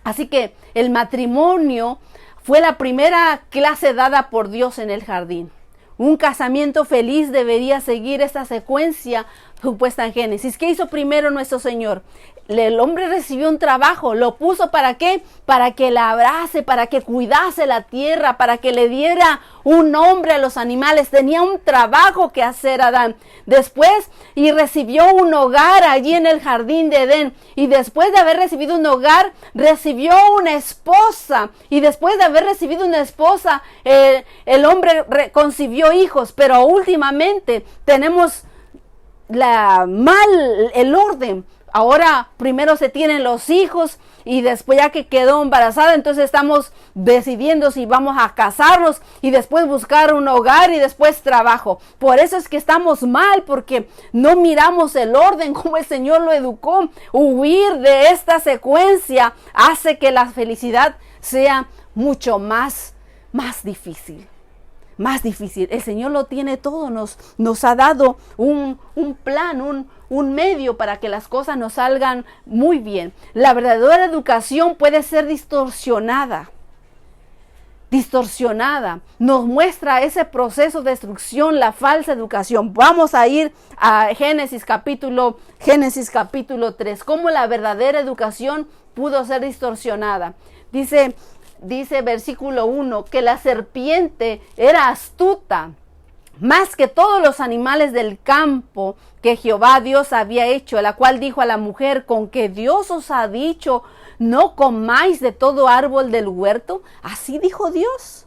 Así que el matrimonio fue la primera clase dada por Dios en el jardín. Un casamiento feliz debería seguir esta secuencia supuesta en Génesis. ¿Qué hizo primero nuestro Señor? El hombre recibió un trabajo. ¿Lo puso para qué? Para que labrase, para que cuidase la tierra, para que le diera un nombre a los animales. Tenía un trabajo que hacer Adán. Después, y recibió un hogar allí en el jardín de Edén. Y después de haber recibido un hogar, recibió una esposa. Y después de haber recibido una esposa, el hombre concibió hijos. Pero últimamente tenemos el orden. Ahora primero se tienen los hijos y después, ya que quedó embarazada, entonces estamos decidiendo si vamos a casarnos y después buscar un hogar y después trabajo. Por eso es que estamos mal, porque no miramos el orden como el Señor lo educó. Huir de esta secuencia hace que la felicidad sea mucho más difícil. Más difícil. El Señor lo tiene todo, nos ha dado un plan, un medio para que las cosas nos salgan muy bien. La verdadera educación puede ser distorsionada. Nos muestra ese proceso de destrucción, la falsa educación. Vamos a ir a Génesis capítulo 3. Cómo la verdadera educación pudo ser distorsionada. Dice versículo 1, que la serpiente era astuta más que todos los animales del campo que Jehová Dios había hecho, la cual dijo a la mujer: con que Dios os ha dicho, no comáis de todo árbol del huerto. Así dijo Dios.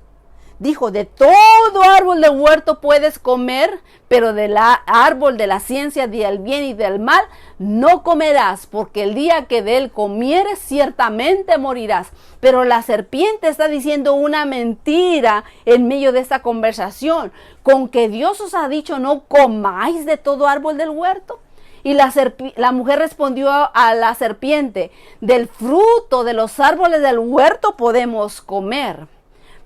Dijo: de todo árbol del huerto puedes comer, pero del árbol de la ciencia del bien y del mal no comerás, porque el día que de él comieres ciertamente morirás. Pero la serpiente está diciendo una mentira en medio de esta conversación. Con que Dios os ha dicho, no comáis de todo árbol del huerto. Y la mujer respondió a la serpiente: del fruto de los árboles del huerto podemos comer,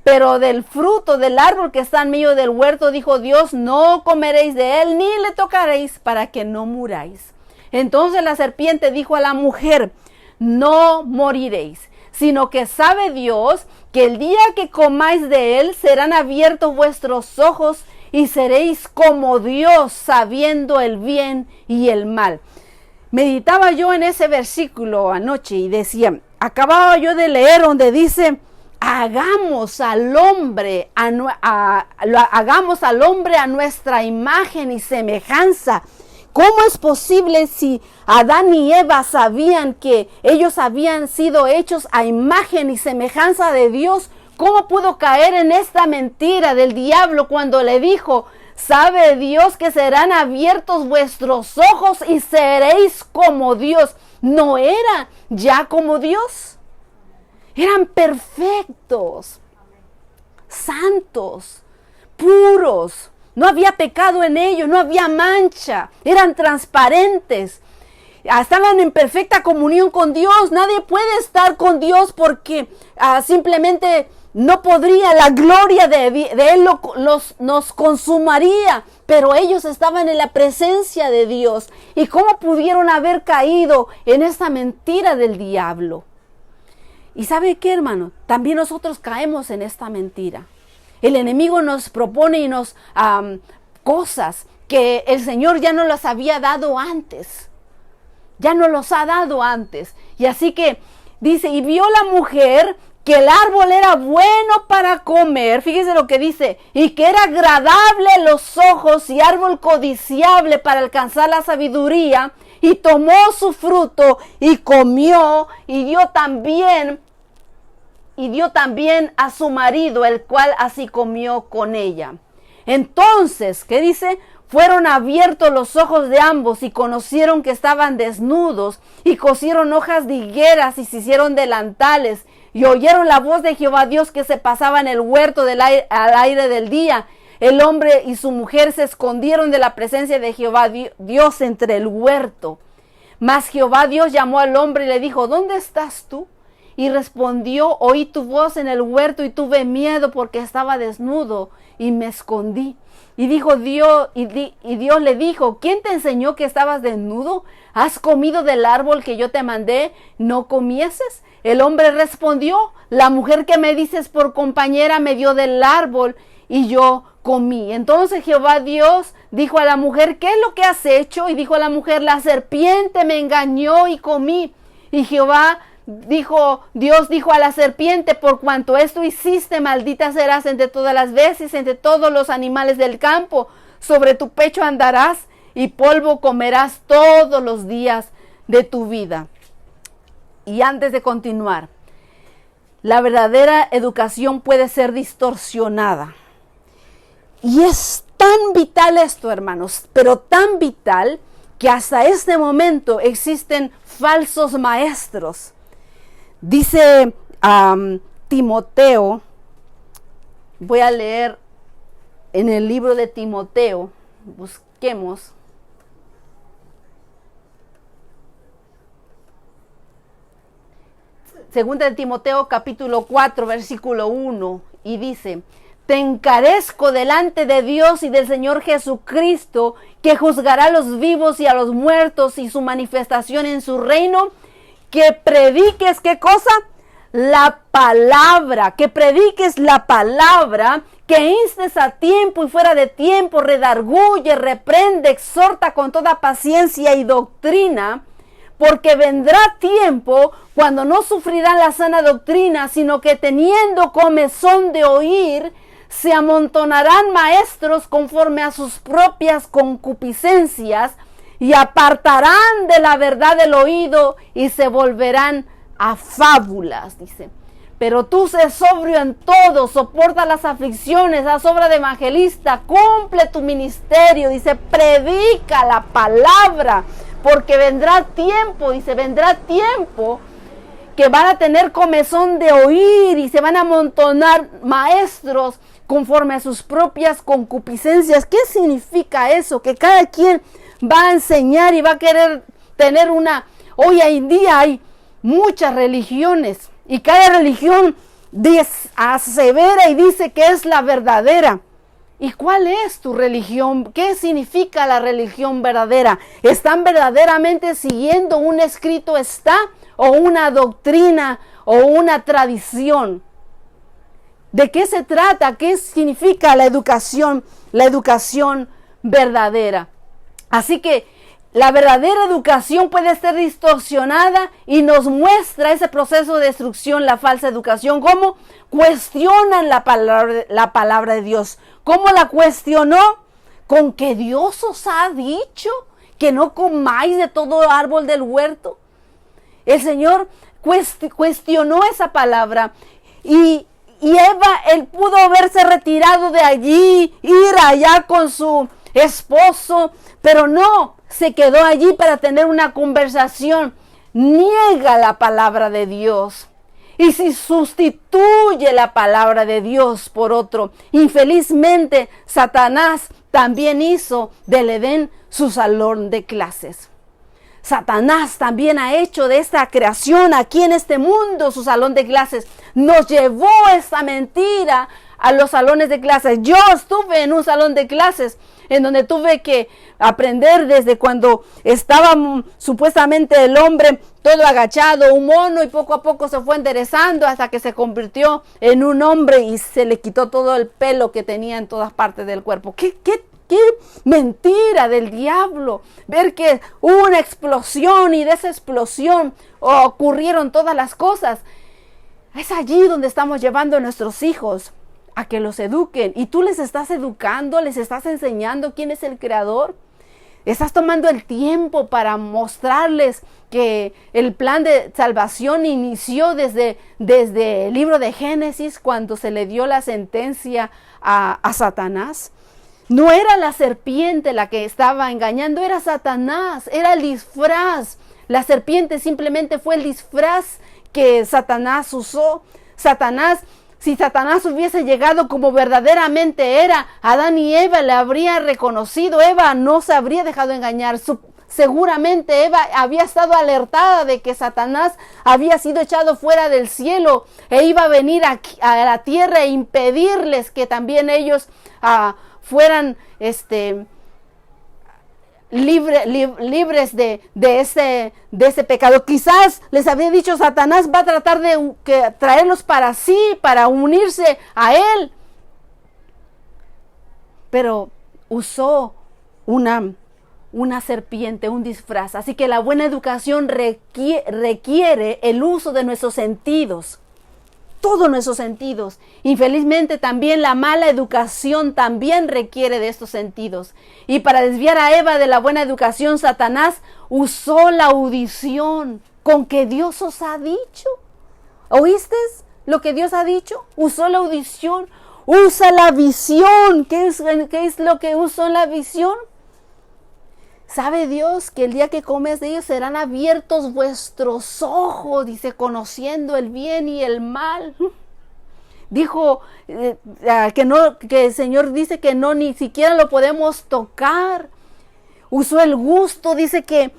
pero del fruto del árbol que está en medio del huerto, dijo Dios, no comeréis de él, ni le tocaréis, para que no muráis. Entonces la serpiente dijo a la mujer: no moriréis, sino que sabe Dios que el día que comáis de él serán abiertos vuestros ojos y seréis como Dios, sabiendo el bien y el mal. Meditaba yo en ese versículo anoche y decía, acababa yo de leer donde dice: hagamos al hombre a nuestra imagen y semejanza. ¿Cómo es posible si Adán y Eva sabían que ellos habían sido hechos a imagen y semejanza de Dios? ¿Cómo pudo caer en esta mentira del diablo cuando le dijo: sabe Dios que serán abiertos vuestros ojos y seréis como Dios? ¿No era ya como Dios? Eran perfectos, santos, puros. No había pecado en ellos, no había mancha. Eran transparentes. Estaban en perfecta comunión con Dios. Nadie puede estar con Dios porque simplemente no podría. La gloria de Él nos consumaría. Pero ellos estaban en la presencia de Dios. ¿Y cómo pudieron haber caído en esta mentira del diablo? Y ¿sabe qué, hermano? También nosotros caemos en esta mentira. El enemigo nos propone y nos cosas que el Señor ya no las había dado antes. Ya no los ha dado antes. Y así que dice, y vio la mujer que el árbol era bueno para comer. Fíjese lo que dice. Y que era agradable a los ojos y árbol codiciable para alcanzar la sabiduría. Y tomó su fruto y comió y dio también a su marido, el cual así comió con ella. Entonces, ¿qué dice? Fueron abiertos los ojos de ambos y conocieron que estaban desnudos y cosieron hojas de higueras y se hicieron delantales. y oyeron la voz de Jehová Dios que se pasaba en el huerto al aire del día. El hombre y su mujer se escondieron de la presencia de Jehová Dios entre el huerto. Mas Jehová Dios llamó al hombre y le dijo, ¿dónde estás tú? Y respondió, oí tu voz en el huerto y tuve miedo porque estaba desnudo y me escondí. Y dijo Dios, y Dios le dijo, ¿quién te enseñó que estabas desnudo? ¿Has comido del árbol que yo te mandé? ¿No comieses? El hombre respondió, la mujer que me dices por compañera me dio del árbol y yo comí. Entonces Jehová Dios dijo a la mujer, ¿qué es lo que has hecho? Y dijo a la mujer, la serpiente me engañó y comí. Y Dios dijo a la serpiente, por cuanto esto hiciste, maldita serás entre todas las veces, entre todos los animales del campo. Sobre tu pecho andarás y polvo comerás todos los días de tu vida. Y antes de continuar, la verdadera educación puede ser distorsionada. Y es tan vital esto, hermanos, pero tan vital que hasta este momento existen falsos maestros. Dice Timoteo, voy a leer en el libro de Timoteo, busquemos. Segunda de Timoteo capítulo 4 versículo 1 y dice, te encarezco delante de Dios y del Señor Jesucristo, que juzgará a los vivos y a los muertos y su manifestación en su reino, que prediques, ¿qué cosa? La palabra, que prediques la palabra, que instes a tiempo y fuera de tiempo, redarguye, reprende, exhorta con toda paciencia y doctrina, porque vendrá tiempo cuando no sufrirán la sana doctrina, sino que teniendo comezón de oír, se amontonarán maestros conforme a sus propias concupiscencias y apartarán de la verdad el oído y se volverán a fábulas, dice. Pero tú sé sobrio en todo, soporta las aflicciones, haz obra de evangelista, cumple tu ministerio, dice, predica la palabra, porque vendrá tiempo, dice, vendrá tiempo que van a tener comezón de oír y se van a amontonar maestros conforme a sus propias concupiscencias. ¿Qué significa eso? Que cada quien va a enseñar y va a querer tener una... Hoy en día hay muchas religiones y cada religión asevera y dice que es la verdadera. ¿Y cuál es tu religión? ¿Qué significa la religión verdadera? ¿Están verdaderamente siguiendo un escrito o una doctrina o una tradición? ¿De qué se trata? ¿Qué significa la educación verdadera? Así que la verdadera educación puede ser distorsionada y nos muestra ese proceso de destrucción, la falsa educación. ¿Cómo cuestionan la palabra de Dios? ¿Cómo la cuestionó? Con que Dios os ha dicho que no comáis de todo árbol del huerto. El Señor cuestionó esa palabra y Eva, él pudo haberse retirado de allí, ir allá con su esposo, pero no, se quedó allí para tener una conversación. Niega la palabra de Dios. Y si sustituye la palabra de Dios por otro, infelizmente Satanás también hizo del Edén su salón de clases. Satanás también ha hecho de esta creación aquí en este mundo su salón de clases. Nos llevó esa mentira a los salones de clases. Yo estuve en un salón de clases en donde tuve que aprender desde cuando estaba supuestamente el hombre todo agachado, un mono, y poco a poco se fue enderezando hasta que se convirtió en un hombre y se le quitó todo el pelo que tenía en todas partes del cuerpo. ¿Qué mentira del diablo! Ver que hubo una explosión y de esa explosión ocurrieron todas las cosas. Es allí donde estamos llevando a nuestros hijos a que los eduquen. Y tú les estás educando, les estás enseñando quién es el creador. Estás tomando el tiempo para mostrarles que el plan de salvación inició desde el libro de Génesis, cuando se le dio la sentencia a Satanás. No era la serpiente la que estaba engañando, era Satanás, era el disfraz. La serpiente simplemente fue el disfraz que Satanás usó. Si Satanás hubiese llegado como verdaderamente era, Adán y Eva le habrían reconocido. Eva no se habría dejado engañar. Seguramente Eva había estado alertada de que Satanás había sido echado fuera del cielo e iba a venir aquí, a la tierra, e impedirles que también ellos fueran libres de ese pecado. Quizás les había dicho: Satanás va a tratar de traerlos para sí, para unirse a él. Pero usó una serpiente, un disfraz. Así que la buena educación requiere el uso de nuestros sentidos. Todos nuestros sentidos. Infelizmente también la mala educación también requiere de estos sentidos. Y para desviar a Eva de la buena educación, Satanás usó la audición. ¿Con que Dios os ha dicho? ¿Oíste lo que Dios ha dicho? Usó la audición. Usa la visión. ¿Qué es lo que usó en la visión? ¿Sabe Dios que el día que comes de ellos serán abiertos vuestros ojos? Dice, conociendo el bien y el mal. Dijo que el Señor dice que no, ni siquiera lo podemos tocar. Usó el gusto, dice que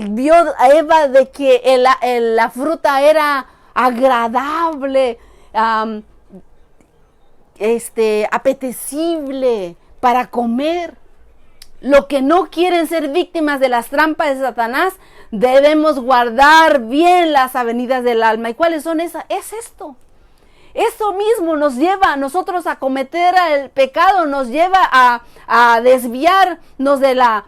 vio a Eva de que la fruta era agradable, apetecible para comer. Lo que no quieren ser víctimas de las trampas de Satanás, debemos guardar bien las avenidas del alma. ¿Y cuáles son esas? Es esto. Esto mismo nos lleva a nosotros a cometer el pecado, nos lleva a desviarnos de la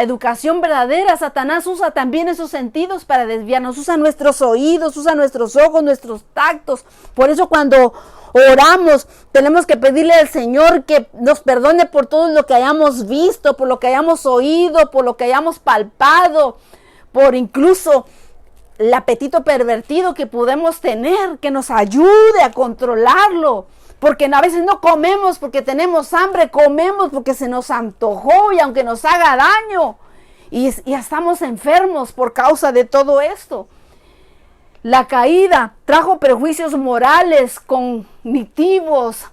educación verdadera. Satanás usa también esos sentidos para desviarnos. Usa nuestros oídos, usa nuestros ojos, nuestros tactos. Por eso cuando oramos, tenemos que pedirle al Señor que nos perdone por todo lo que hayamos visto, por lo que hayamos oído, por lo que hayamos palpado, por incluso el apetito pervertido que podemos tener, que nos ayude a controlarlo. Porque a veces no comemos porque tenemos hambre, comemos porque se nos antojó y aunque nos haga daño. Y estamos enfermos por causa de todo esto. La caída trajo perjuicios morales, cognitivos,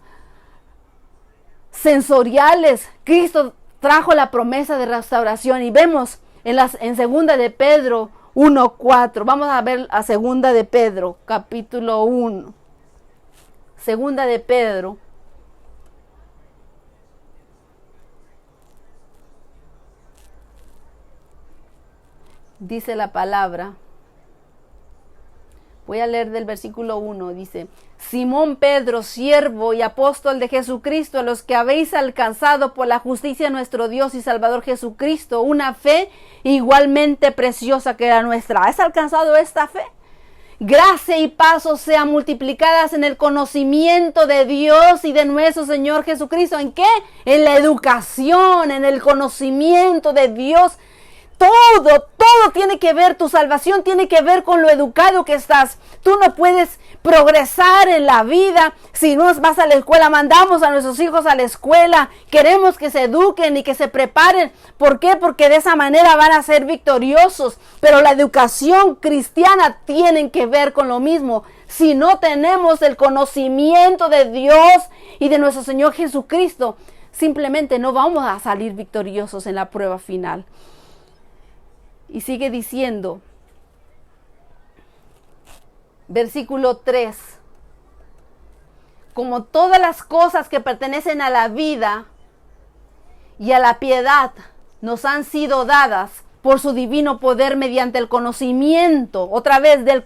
sensoriales. Cristo trajo la promesa de restauración y vemos en segunda de Pedro 1:4. Vamos a ver a segunda de Pedro, capítulo 1. Segunda de Pedro. Dice la palabra. Voy a leer del versículo 1, dice: Simón Pedro, siervo y apóstol de Jesucristo, a los que habéis alcanzado por la justicia de nuestro Dios y Salvador Jesucristo, una fe igualmente preciosa que la nuestra. ¿Has alcanzado esta fe? Gracia y paz os sean multiplicadas en el conocimiento de Dios y de nuestro Señor Jesucristo. ¿En qué? En la educación, en el conocimiento de Dios. Todo tiene que ver, tu salvación tiene que ver con lo educado que estás. Tú no puedes progresar en la vida si no vas a la escuela. Mandamos a nuestros hijos a la escuela, queremos que se eduquen y que se preparen. ¿Por qué? Porque de esa manera van a ser victoriosos. Pero la educación cristiana tiene que ver con lo mismo. Si no tenemos el conocimiento de Dios y de nuestro Señor Jesucristo, simplemente no vamos a salir victoriosos en la prueba final. Y sigue diciendo, versículo 3, como todas las cosas que pertenecen a la vida y a la piedad nos han sido dadas por su divino poder mediante el conocimiento, otra vez, ¿del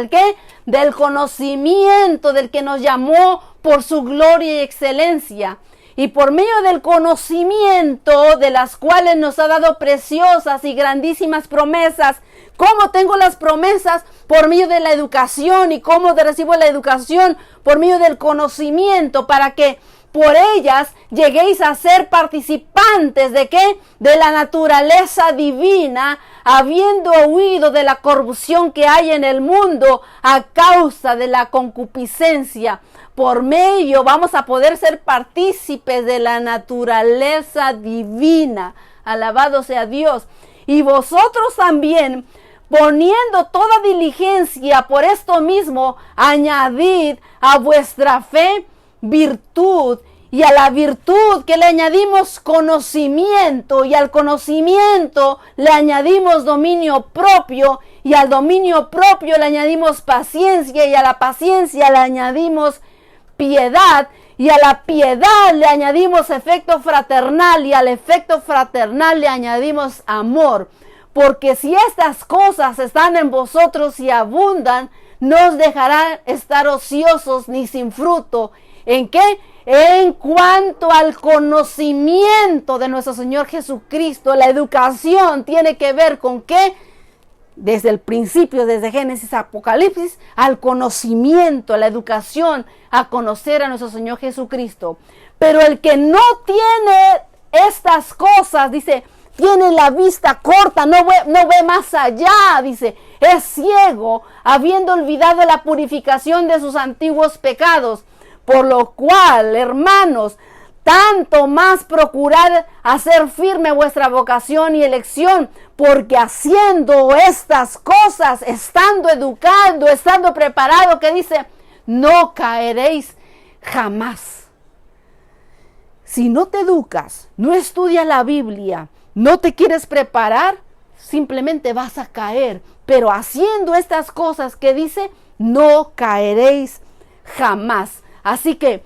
qué? Del conocimiento del que nos llamó por su gloria y excelencia. Y por medio del conocimiento de las cuales nos ha dado preciosas y grandísimas promesas. ¿Cómo tengo las promesas? Por medio de la educación. ¿Y cómo recibo la educación? Por medio del conocimiento, para que por ellas lleguéis a ser participantes ¿de qué? De la naturaleza divina, habiendo huido de la corrupción que hay en el mundo a causa de la concupiscencia. Por medio vamos a poder ser partícipes de la naturaleza divina. Alabado sea Dios. Y vosotros también, poniendo toda diligencia, por esto mismo, añadid a vuestra fe virtud, y a la virtud que le añadimos conocimiento, y al conocimiento le añadimos dominio propio, y al dominio propio le añadimos paciencia, y a la paciencia le añadimos piedad, y a la piedad le añadimos efecto fraternal, y al efecto fraternal le añadimos amor. Porque si estas cosas están en vosotros y abundan, no os dejarán estar ociosos ni sin fruto. ¿En qué? En cuanto al conocimiento de nuestro Señor Jesucristo. La educación tiene que ver con qué? Desde el principio, desde Génesis a Apocalipsis, al conocimiento, a la educación, a conocer a nuestro Señor Jesucristo. Pero el que no tiene estas cosas, dice, tiene la vista corta, no ve más allá, dice, es ciego, habiendo olvidado la purificación de sus antiguos pecados. Por lo cual, hermanos, tanto más procurad hacer firme vuestra vocación y elección, porque haciendo estas cosas, estando educando, estando preparado, que dice, no caeréis jamás. Si no te educas, no estudias la Biblia, no te quieres preparar, simplemente vas a caer. Pero haciendo estas cosas que dice, no caeréis jamás. Así que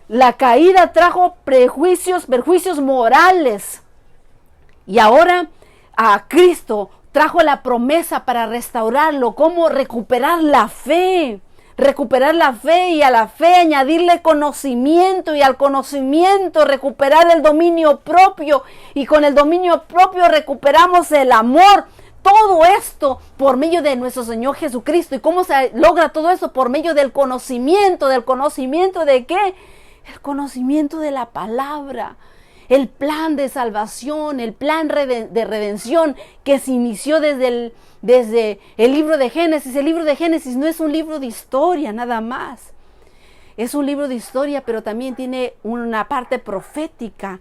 la caída trajo perjuicios morales. Y ahora a Cristo trajo la promesa para restaurarlo. ¿Cómo? Recuperar la fe. Recuperar la fe, y a la fe añadirle conocimiento, y al conocimiento recuperar el dominio propio, y con el dominio propio recuperamos el amor. Todo esto por medio de nuestro Señor Jesucristo. ¿Y cómo se logra todo eso? Por medio del conocimiento. ¿Del conocimiento de qué? El conocimiento de la palabra. El plan de salvación, el plan de redención que se inició desde el libro de Génesis. El libro de Génesis no es un libro de historia nada más. Es un libro de historia, pero también tiene una parte profética.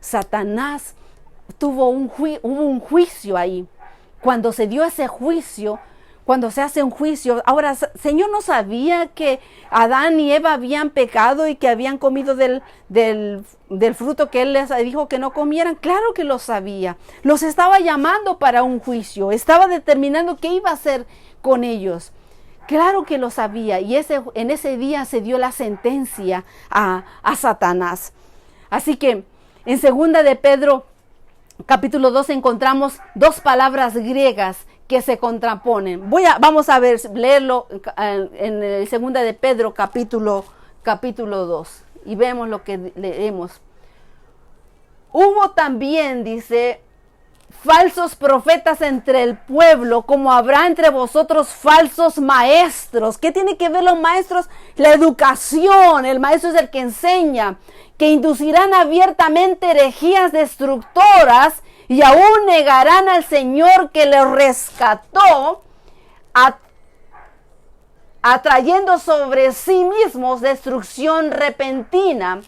Satanás hubo un juicio ahí. Cuando se dio ese juicio, cuando se hace un juicio, ahora, Señor no sabía que Adán y Eva habían pecado y que habían comido del fruto que Él les dijo que no comieran. Claro que lo sabía. Los estaba llamando para un juicio. Estaba determinando qué iba a hacer con ellos. Claro que lo sabía. Y en ese día se dio la sentencia a Satanás. Así que en 2 de Pedro, capítulo 2, encontramos dos palabras griegas que se contraponen. Vamos a leerlo en el 2 de Pedro, capítulo 2, y vemos lo que leemos. Hubo también, dice, falsos profetas entre el pueblo, como habrá entre vosotros falsos maestros. ¿Qué tiene que ver los maestros? La educación. El maestro es el que enseña, que inducirán abiertamente herejías destructoras, y aún negarán al Señor que los rescató, atrayendo sobre sí mismos destrucción repentina.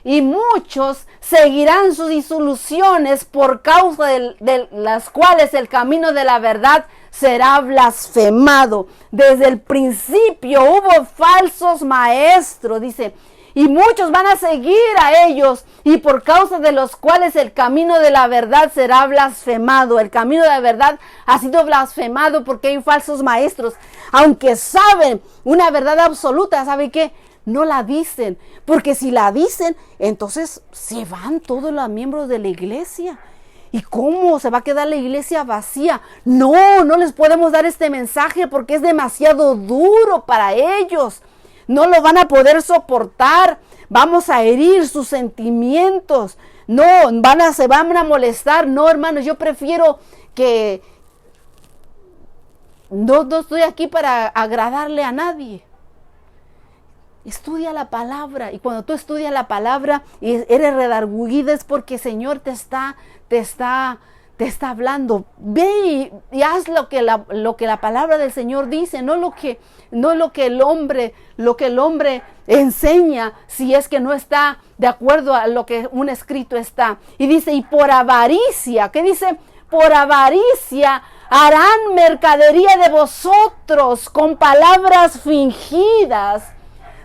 Y muchos seguirán sus disoluciones, por causa de las cuales el camino de la verdad será blasfemado. Desde el principio hubo falsos maestros, dice, y muchos van a seguir a ellos, y por causa de los cuales el camino de la verdad será blasfemado. El camino de la verdad ha sido blasfemado porque hay falsos maestros. Aunque saben una verdad absoluta, ¿sabe qué? No la dicen, porque si la dicen, entonces se van todos los miembros de la iglesia. ¿Y cómo se va a quedar la iglesia vacía? No les podemos dar este mensaje porque es demasiado duro para ellos. No lo van a poder soportar. Vamos a herir sus sentimientos. Se van a molestar. No, hermanos, yo prefiero que no estoy aquí para agradarle a nadie. Estudia la palabra, y cuando tú estudias la palabra y eres redarguido, es porque el Señor te está hablando. Ve y haz lo que la palabra del Señor dice, no lo que el hombre enseña, si es que no está de acuerdo a lo que un escrito está. Y dice, y por avaricia, ¿qué dice? Por avaricia harán mercadería de vosotros con palabras fingidas.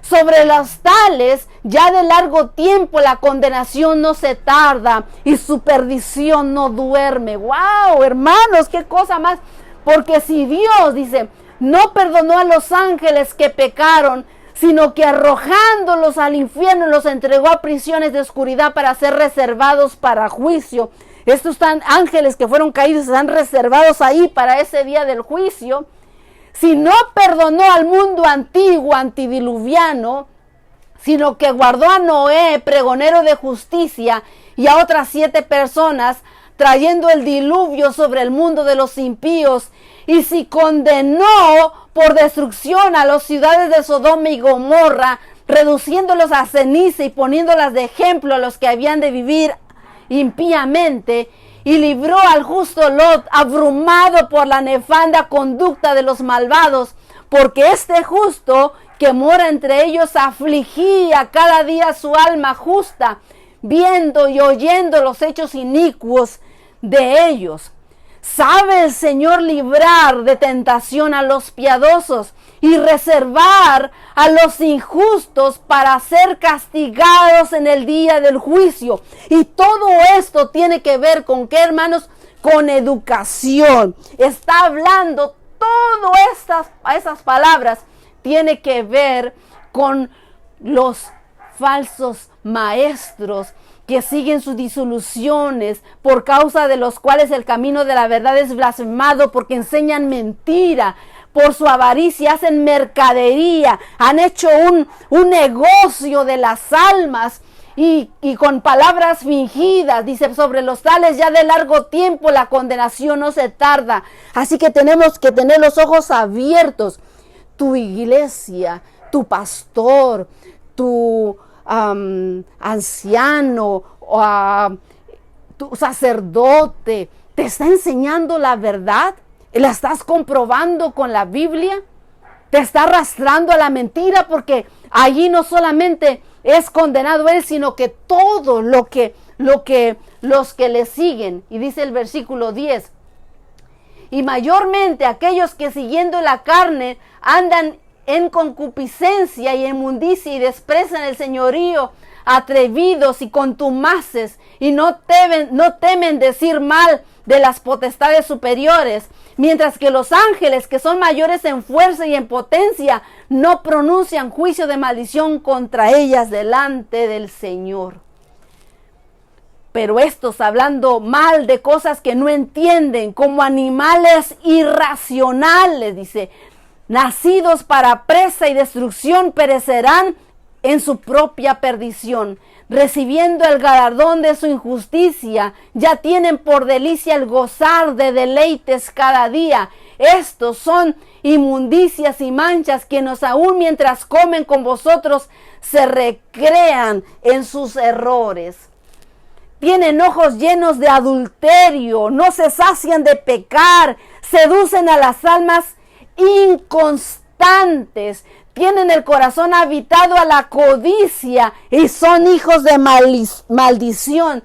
Sobre los tales, ya de largo tiempo la condenación no se tarda y su perdición no duerme. ¡Wow, hermanos! ¡Qué cosa más! Porque si Dios, dice, no perdonó a los ángeles que pecaron, sino que arrojándolos al infierno los entregó a prisiones de oscuridad para ser reservados para juicio. Estos ángeles que fueron caídos están reservados ahí para ese día del juicio. Si no perdonó al mundo antiguo, antidiluviano, sino que guardó a Noé, pregonero de justicia, y a otras 7 personas, trayendo el diluvio sobre el mundo de los impíos, y si condenó por destrucción a las ciudades de Sodoma y Gomorra, reduciéndolos a ceniza y poniéndolas de ejemplo a los que habían de vivir impíamente, y libró al justo Lot, abrumado por la nefanda conducta de los malvados, porque este justo que mora entre ellos afligía cada día su alma justa, viendo y oyendo los hechos inicuos de ellos. Sabe el Señor librar de tentación a los piadosos y reservar a los injustos para ser castigados en el día del juicio. Y todo esto tiene que ver con ¿qué, hermanos? Con educación. Está hablando todas esas palabras. Tiene que ver con los falsos maestros que siguen sus disoluciones, por causa de los cuales el camino de la verdad es blasfemado, porque enseñan mentira. Por su avaricia hacen mercadería, han hecho un negocio de las almas y con palabras fingidas. Dice, sobre los tales ya de largo tiempo la condenación no se tarda. Así que tenemos que tener los ojos abiertos. Tu iglesia, tu pastor, tu anciano, tu sacerdote, ¿te está enseñando la verdad? ¿La estás comprobando con la Biblia? ¿Te está arrastrando a la mentira? Porque allí no solamente es condenado él, sino que todo lo que los que le siguen. Y dice el versículo 10, y mayormente aquellos que siguiendo la carne andan en concupiscencia y inmundicia y desprecian el señorío, atrevidos y contumaces, y no temen decir mal de las potestades superiores, mientras que los ángeles, que son mayores en fuerza y en potencia, no pronuncian juicio de maldición contra ellas delante del Señor. Pero estos, hablando mal de cosas que no entienden, como animales irracionales, dice, nacidos para presa y destrucción, perecerán en su propia perdición, recibiendo el galardón de su injusticia. Ya tienen por delicia el gozar de deleites cada día. Estos son inmundicias y manchas, quienes aún mientras comen con vosotros se recrean en sus errores. Tienen ojos llenos de adulterio, no se sacian de pecar, seducen a las almas inconstantes, tienen el corazón habitado a la codicia y son hijos de maldición.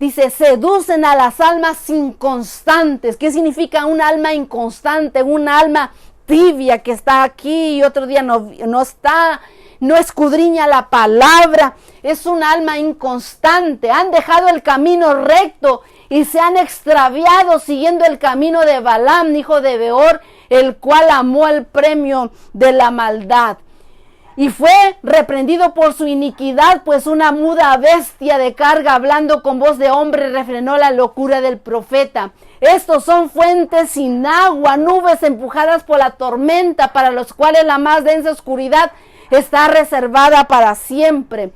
Dice, seducen a las almas inconstantes. ¿Qué significa un alma inconstante? Un alma tibia que está aquí y otro día no está, no escudriña la palabra. Es un alma inconstante. Han dejado el camino recto y se han extraviado siguiendo el camino de Balaam, hijo de Beor, el cual amó el premio de la maldad. Y fue reprendido por su iniquidad, pues una muda bestia de carga, hablando con voz de hombre, refrenó la locura del profeta. Estos son fuentes sin agua, nubes empujadas por la tormenta, para los cuales la más densa oscuridad está reservada para siempre.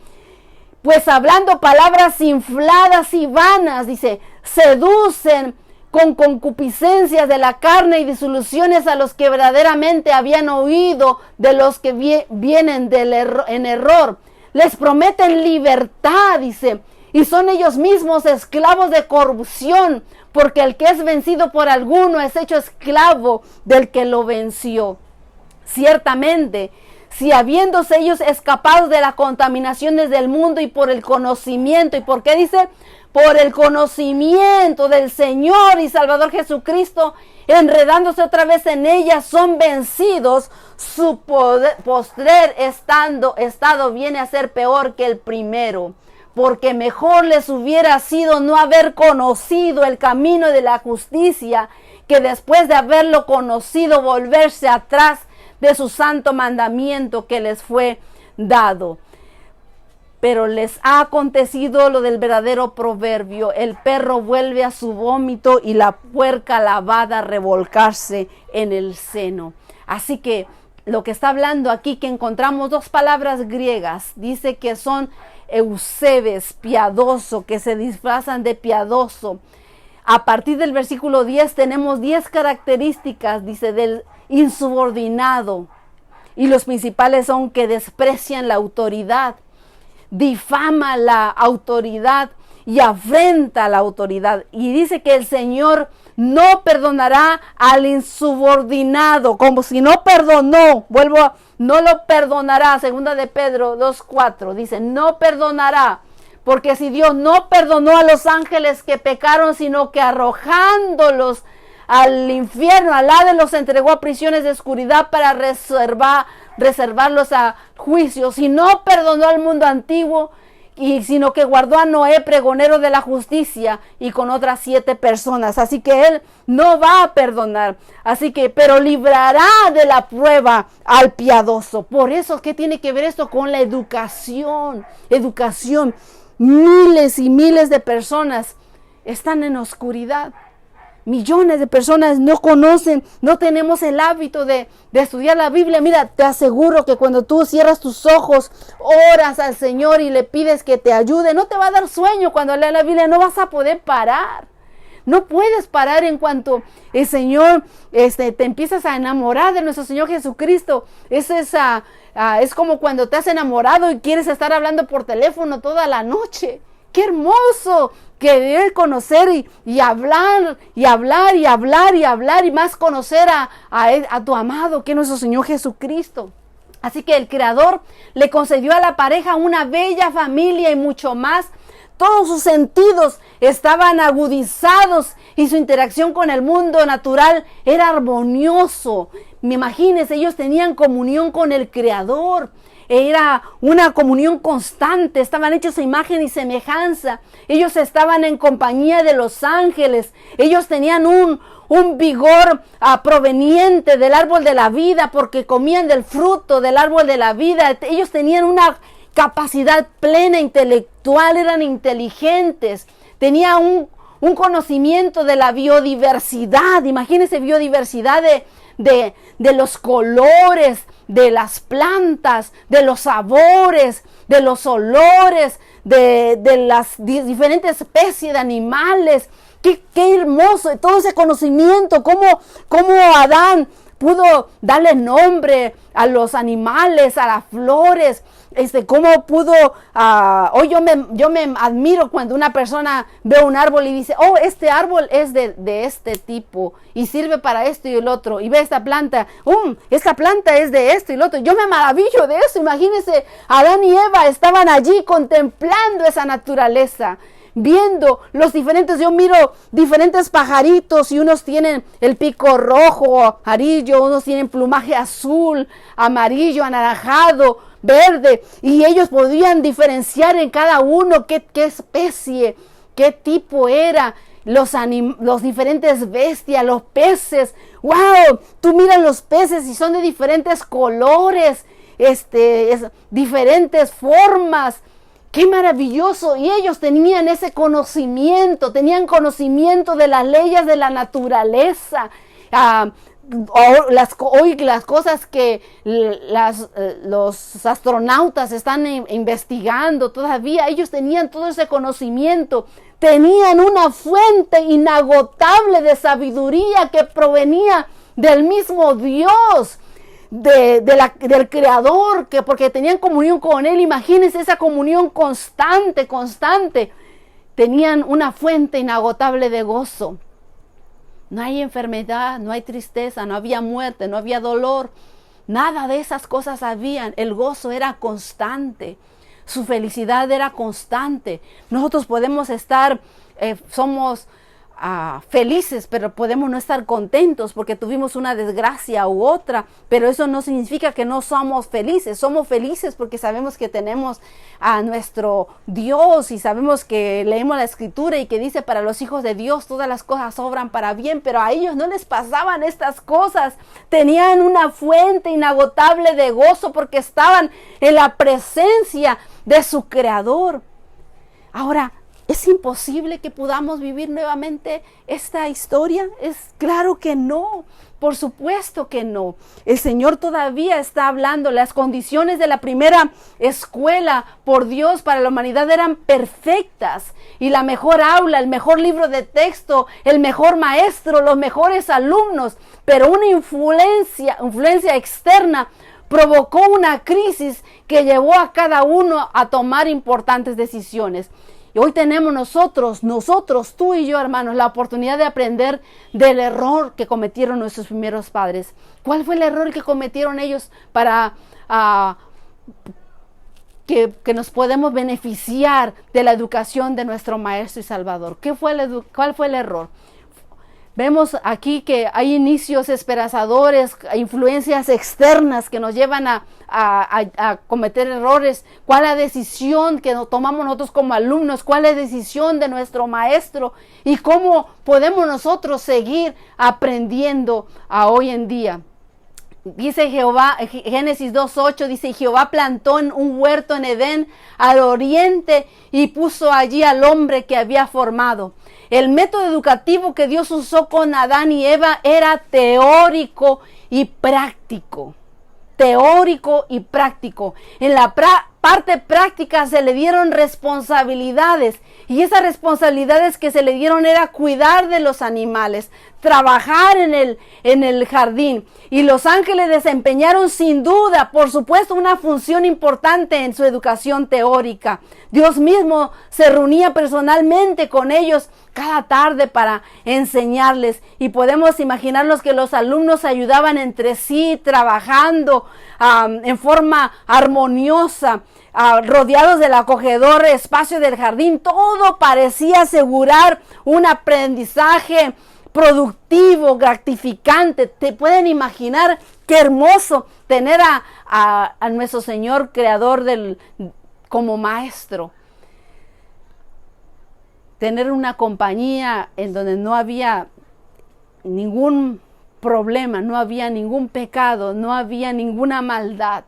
Pues hablando palabras infladas y vanas, dice, seducen con concupiscencias de la carne y disoluciones a los que verdaderamente habían oído, de los que vienen en error. Les prometen libertad, dice, y son ellos mismos esclavos de corrupción, porque el que es vencido por alguno es hecho esclavo del que lo venció. Ciertamente, Si habiéndose ellos escapado de las contaminaciones del mundo y por el conocimiento, ¿y por qué dice? Por el conocimiento del Señor y Salvador Jesucristo, enredándose otra vez en ellas, son vencidos, su postrer estado viene a ser peor que el primero. Porque mejor les hubiera sido no haber conocido el camino de la justicia, que después de haberlo conocido volverse atrás de su santo mandamiento que les fue dado. Pero les ha acontecido lo del verdadero proverbio: el perro vuelve a su vómito y la puerca lavada a revolcarse en el seno. Así que lo que está hablando aquí, que encontramos dos palabras griegas, dice que son eusebes, piadoso, que se disfrazan de piadoso. A partir del versículo 10 tenemos 10 características, dice, del insubordinado. Y los principales son que desprecian la autoridad, difama la autoridad y afrenta la autoridad. Y dice que el Señor no perdonará al insubordinado, como si no perdonó, no lo perdonará. Segunda de Pedro 2:4 dice, no perdonará, porque si Dios no perdonó a los ángeles que pecaron, sino que arrojándolos al infierno, al Hades, los entregó a prisiones de oscuridad para reservarlos a juicio. Si no perdonó al mundo antiguo, sino que guardó a Noé, pregonero de la justicia, y con otras 7 personas. Así que Él no va a perdonar. Así que, pero librará de la prueba al piadoso. Por eso, ¿qué tiene que ver esto con la educación? Educación. Miles y miles de personas están en oscuridad. Millones de personas no conocen, no tenemos el hábito de estudiar la Biblia. Mira, te aseguro que cuando tú cierras tus ojos, oras al Señor y le pides que te ayude, no te va a dar sueño cuando leas la Biblia, no vas a poder parar. No puedes parar en cuanto el Señor te empiezas a enamorar de nuestro Señor Jesucristo. Es como cuando te has enamorado y quieres estar hablando por teléfono toda la noche. ¡Qué hermoso! Querer conocer y hablar y hablar y hablar y hablar y más conocer a tu amado, que es nuestro Señor Jesucristo. Así que el Creador le concedió a la pareja una bella familia y mucho más. Todos sus sentidos estaban agudizados y su interacción con el mundo natural era armonioso. Imagínense, ellos tenían comunión con el Creador. Era una comunión constante, estaban hechos a imagen y semejanza. Ellos estaban en compañía de los ángeles. Ellos tenían un vigor proveniente del árbol de la vida, porque comían del fruto del árbol de la vida. Ellos tenían una capacidad plena intelectual, eran inteligentes, tenían un conocimiento de la biodiversidad. Imagínense, biodiversidad de los colores, de las plantas, de los sabores, de los olores, de las diferentes especies de animales. Qué hermoso todo ese conocimiento, cómo Adán pudo darle nombre a los animales, a las flores. Cómo pudo, yo me admiro cuando una persona ve un árbol y dice, oh, este árbol es de este tipo y sirve para esto y el otro, y ve esta planta es de esto y el otro. Yo me maravillo de eso. Imagínense, Adán y Eva estaban allí contemplando esa naturaleza, viendo los diferentes. Yo miro diferentes pajaritos y unos tienen el pico rojo, amarillo, unos tienen plumaje azul, amarillo, anaranjado, verde, y ellos podían diferenciar en cada uno qué especie, qué tipo era, los diferentes bestias, los peces. ¡Wow! Tú miras los peces y son de diferentes colores, diferentes formas. ¡Qué maravilloso! Y ellos tenían ese conocimiento, tenían conocimiento de las leyes de la naturaleza. Hoy las cosas que los astronautas están investigando todavía, ellos tenían todo ese conocimiento, tenían una fuente inagotable de sabiduría que provenía del mismo Dios, del Creador, porque tenían comunión con Él. Imagínense esa comunión constante, tenían una fuente inagotable de gozo. No hay enfermedad, no hay tristeza, no había muerte, no había dolor. Nada de esas cosas habían. El gozo era constante. Su felicidad era constante. Nosotros podemos estar, somos felices, pero podemos no estar contentos porque tuvimos una desgracia u otra, pero eso no significa que no somos felices. Somos felices porque sabemos que tenemos a nuestro Dios y sabemos que leemos la escritura y que dice: para los hijos de Dios todas las cosas obran para bien. Pero a ellos no les pasaban estas cosas. Tenían una fuente inagotable de gozo porque estaban en la presencia de su Creador. Ahora, ¿es imposible que podamos vivir nuevamente esta historia? Es claro que no, por supuesto que no. El Señor todavía está hablando. Las condiciones de la primera escuela por Dios para la humanidad eran perfectas. Y la mejor aula, el mejor libro de texto, el mejor maestro, los mejores alumnos. Pero una influencia externa provocó una crisis que llevó a cada uno a tomar importantes decisiones. Y hoy tenemos nosotros, tú y yo, hermanos, la oportunidad de aprender del error que cometieron nuestros primeros padres. ¿Cuál fue el error que cometieron ellos para que nos podemos beneficiar de la educación de nuestro Maestro y Salvador? ¿Cuál fue el error? Vemos aquí que hay inicios esperanzadores, influencias externas que nos llevan a cometer errores. ¿Cuál es la decisión que tomamos nosotros como alumnos? ¿Cuál es la decisión de nuestro maestro? ¿Y cómo podemos nosotros seguir aprendiendo hoy en día? Dice Jehová, Génesis 2:8, dice: Jehová plantó un huerto en Edén al oriente y puso allí al hombre que había formado. El método educativo que Dios usó con Adán y Eva era teórico y práctico. Teórico y práctico. En la parte práctica se le dieron responsabilidades, y esas responsabilidades que se le dieron era cuidar de los animales, trabajar en el jardín. Y los ángeles desempeñaron sin duda, por supuesto, una función importante en su educación teórica. Dios mismo se reunía personalmente con ellos cada tarde para enseñarles, y podemos imaginarnos que los alumnos ayudaban entre sí, trabajando en forma armoniosa, rodeados del acogedor espacio del jardín. Todo parecía asegurar un aprendizaje productivo, gratificante. ¿Te pueden imaginar qué hermoso tener a nuestro Señor Creador como maestro? Tener una compañía en donde no había ningún problema, no había ningún pecado, no había ninguna maldad.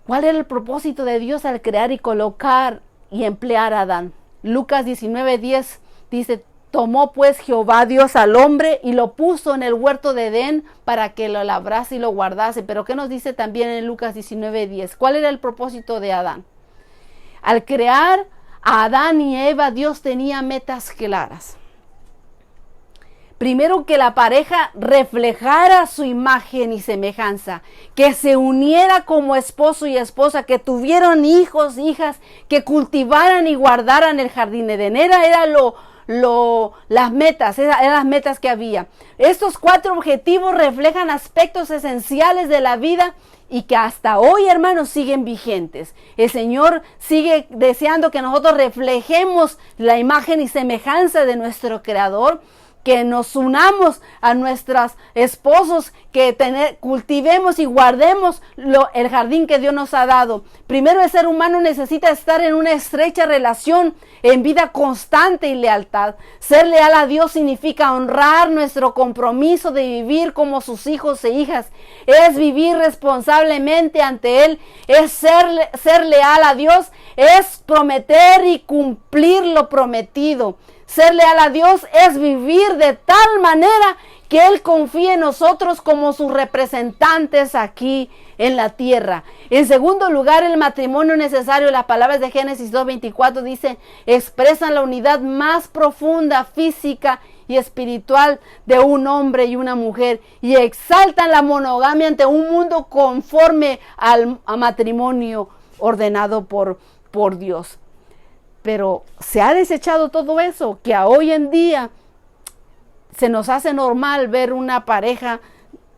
¿Cuál era el propósito de Dios al crear y colocar y emplear a Adán? Lucas 19:10 dice: tomó pues Jehová Dios al hombre y lo puso en el huerto de Edén para que lo labrase y lo guardase. Pero ¿qué nos dice también en Lucas 19:10? ¿Cuál era el propósito de Adán? Al crear a Adán y Eva, Dios tenía metas claras. Primero, que la pareja reflejara su imagen y semejanza, que se uniera como esposo y esposa, que tuvieran hijos, hijas, que cultivaran y guardaran el jardín de Edén. Eran las metas que había. Estos 4 objetivos reflejan aspectos esenciales de la vida y que hasta hoy, hermanos, siguen vigentes. El Señor sigue deseando que nosotros reflejemos la imagen y semejanza de nuestro Creador, que nos unamos a nuestros esposos, que cultivemos y guardemos el jardín que Dios nos ha dado. Primero, el ser humano necesita estar en una estrecha relación, en vida constante y lealtad. Ser leal a Dios significa honrar nuestro compromiso de vivir como sus hijos e hijas. Es vivir responsablemente ante Él, es ser leal a Dios, es prometer y cumplir lo prometido. Ser leal a Dios es vivir de tal manera que Él confíe en nosotros como sus representantes aquí en la tierra. En segundo lugar, el matrimonio necesario. Las palabras de Génesis 2:24 dicen: expresan la unidad más profunda, física y espiritual de un hombre y una mujer, y exaltan la monogamia ante un mundo conforme al matrimonio ordenado por Dios. Pero se ha desechado todo eso, que a hoy en día se nos hace normal ver una pareja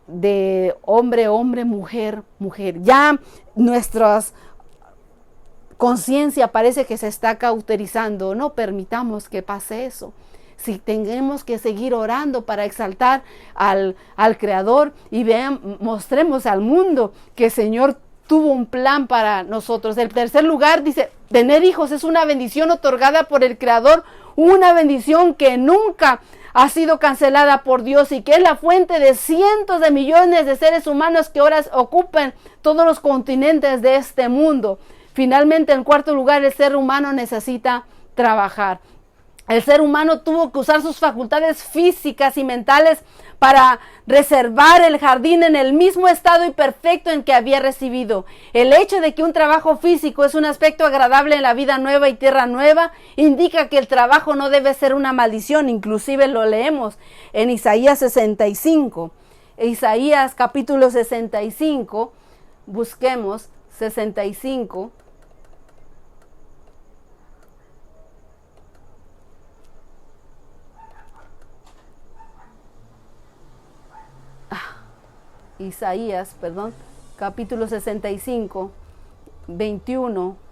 de hombre, hombre, mujer, mujer. Ya nuestra conciencia parece que se está cauterizando. No permitamos que pase eso. Si tenemos que seguir orando para exaltar al Creador y mostremos al mundo que el Señor tuvo un plan para nosotros. El tercer lugar dice, tener hijos es una bendición otorgada por el Creador, una bendición que nunca ha sido cancelada por Dios y que es la fuente de cientos de millones de seres humanos que ahora ocupan todos los continentes de este mundo. Finalmente, en cuarto lugar, el ser humano necesita trabajar. El ser humano tuvo que usar sus facultades físicas y mentales para reservar el jardín en el mismo estado y perfecto en que había recibido. El hecho de que un trabajo físico es un aspecto agradable en la vida nueva y tierra nueva indica que el trabajo no debe ser una maldición. Inclusive lo leemos en Isaías 65. Isaías capítulo 65, busquemos 65. Isaías, capítulo 65, 21.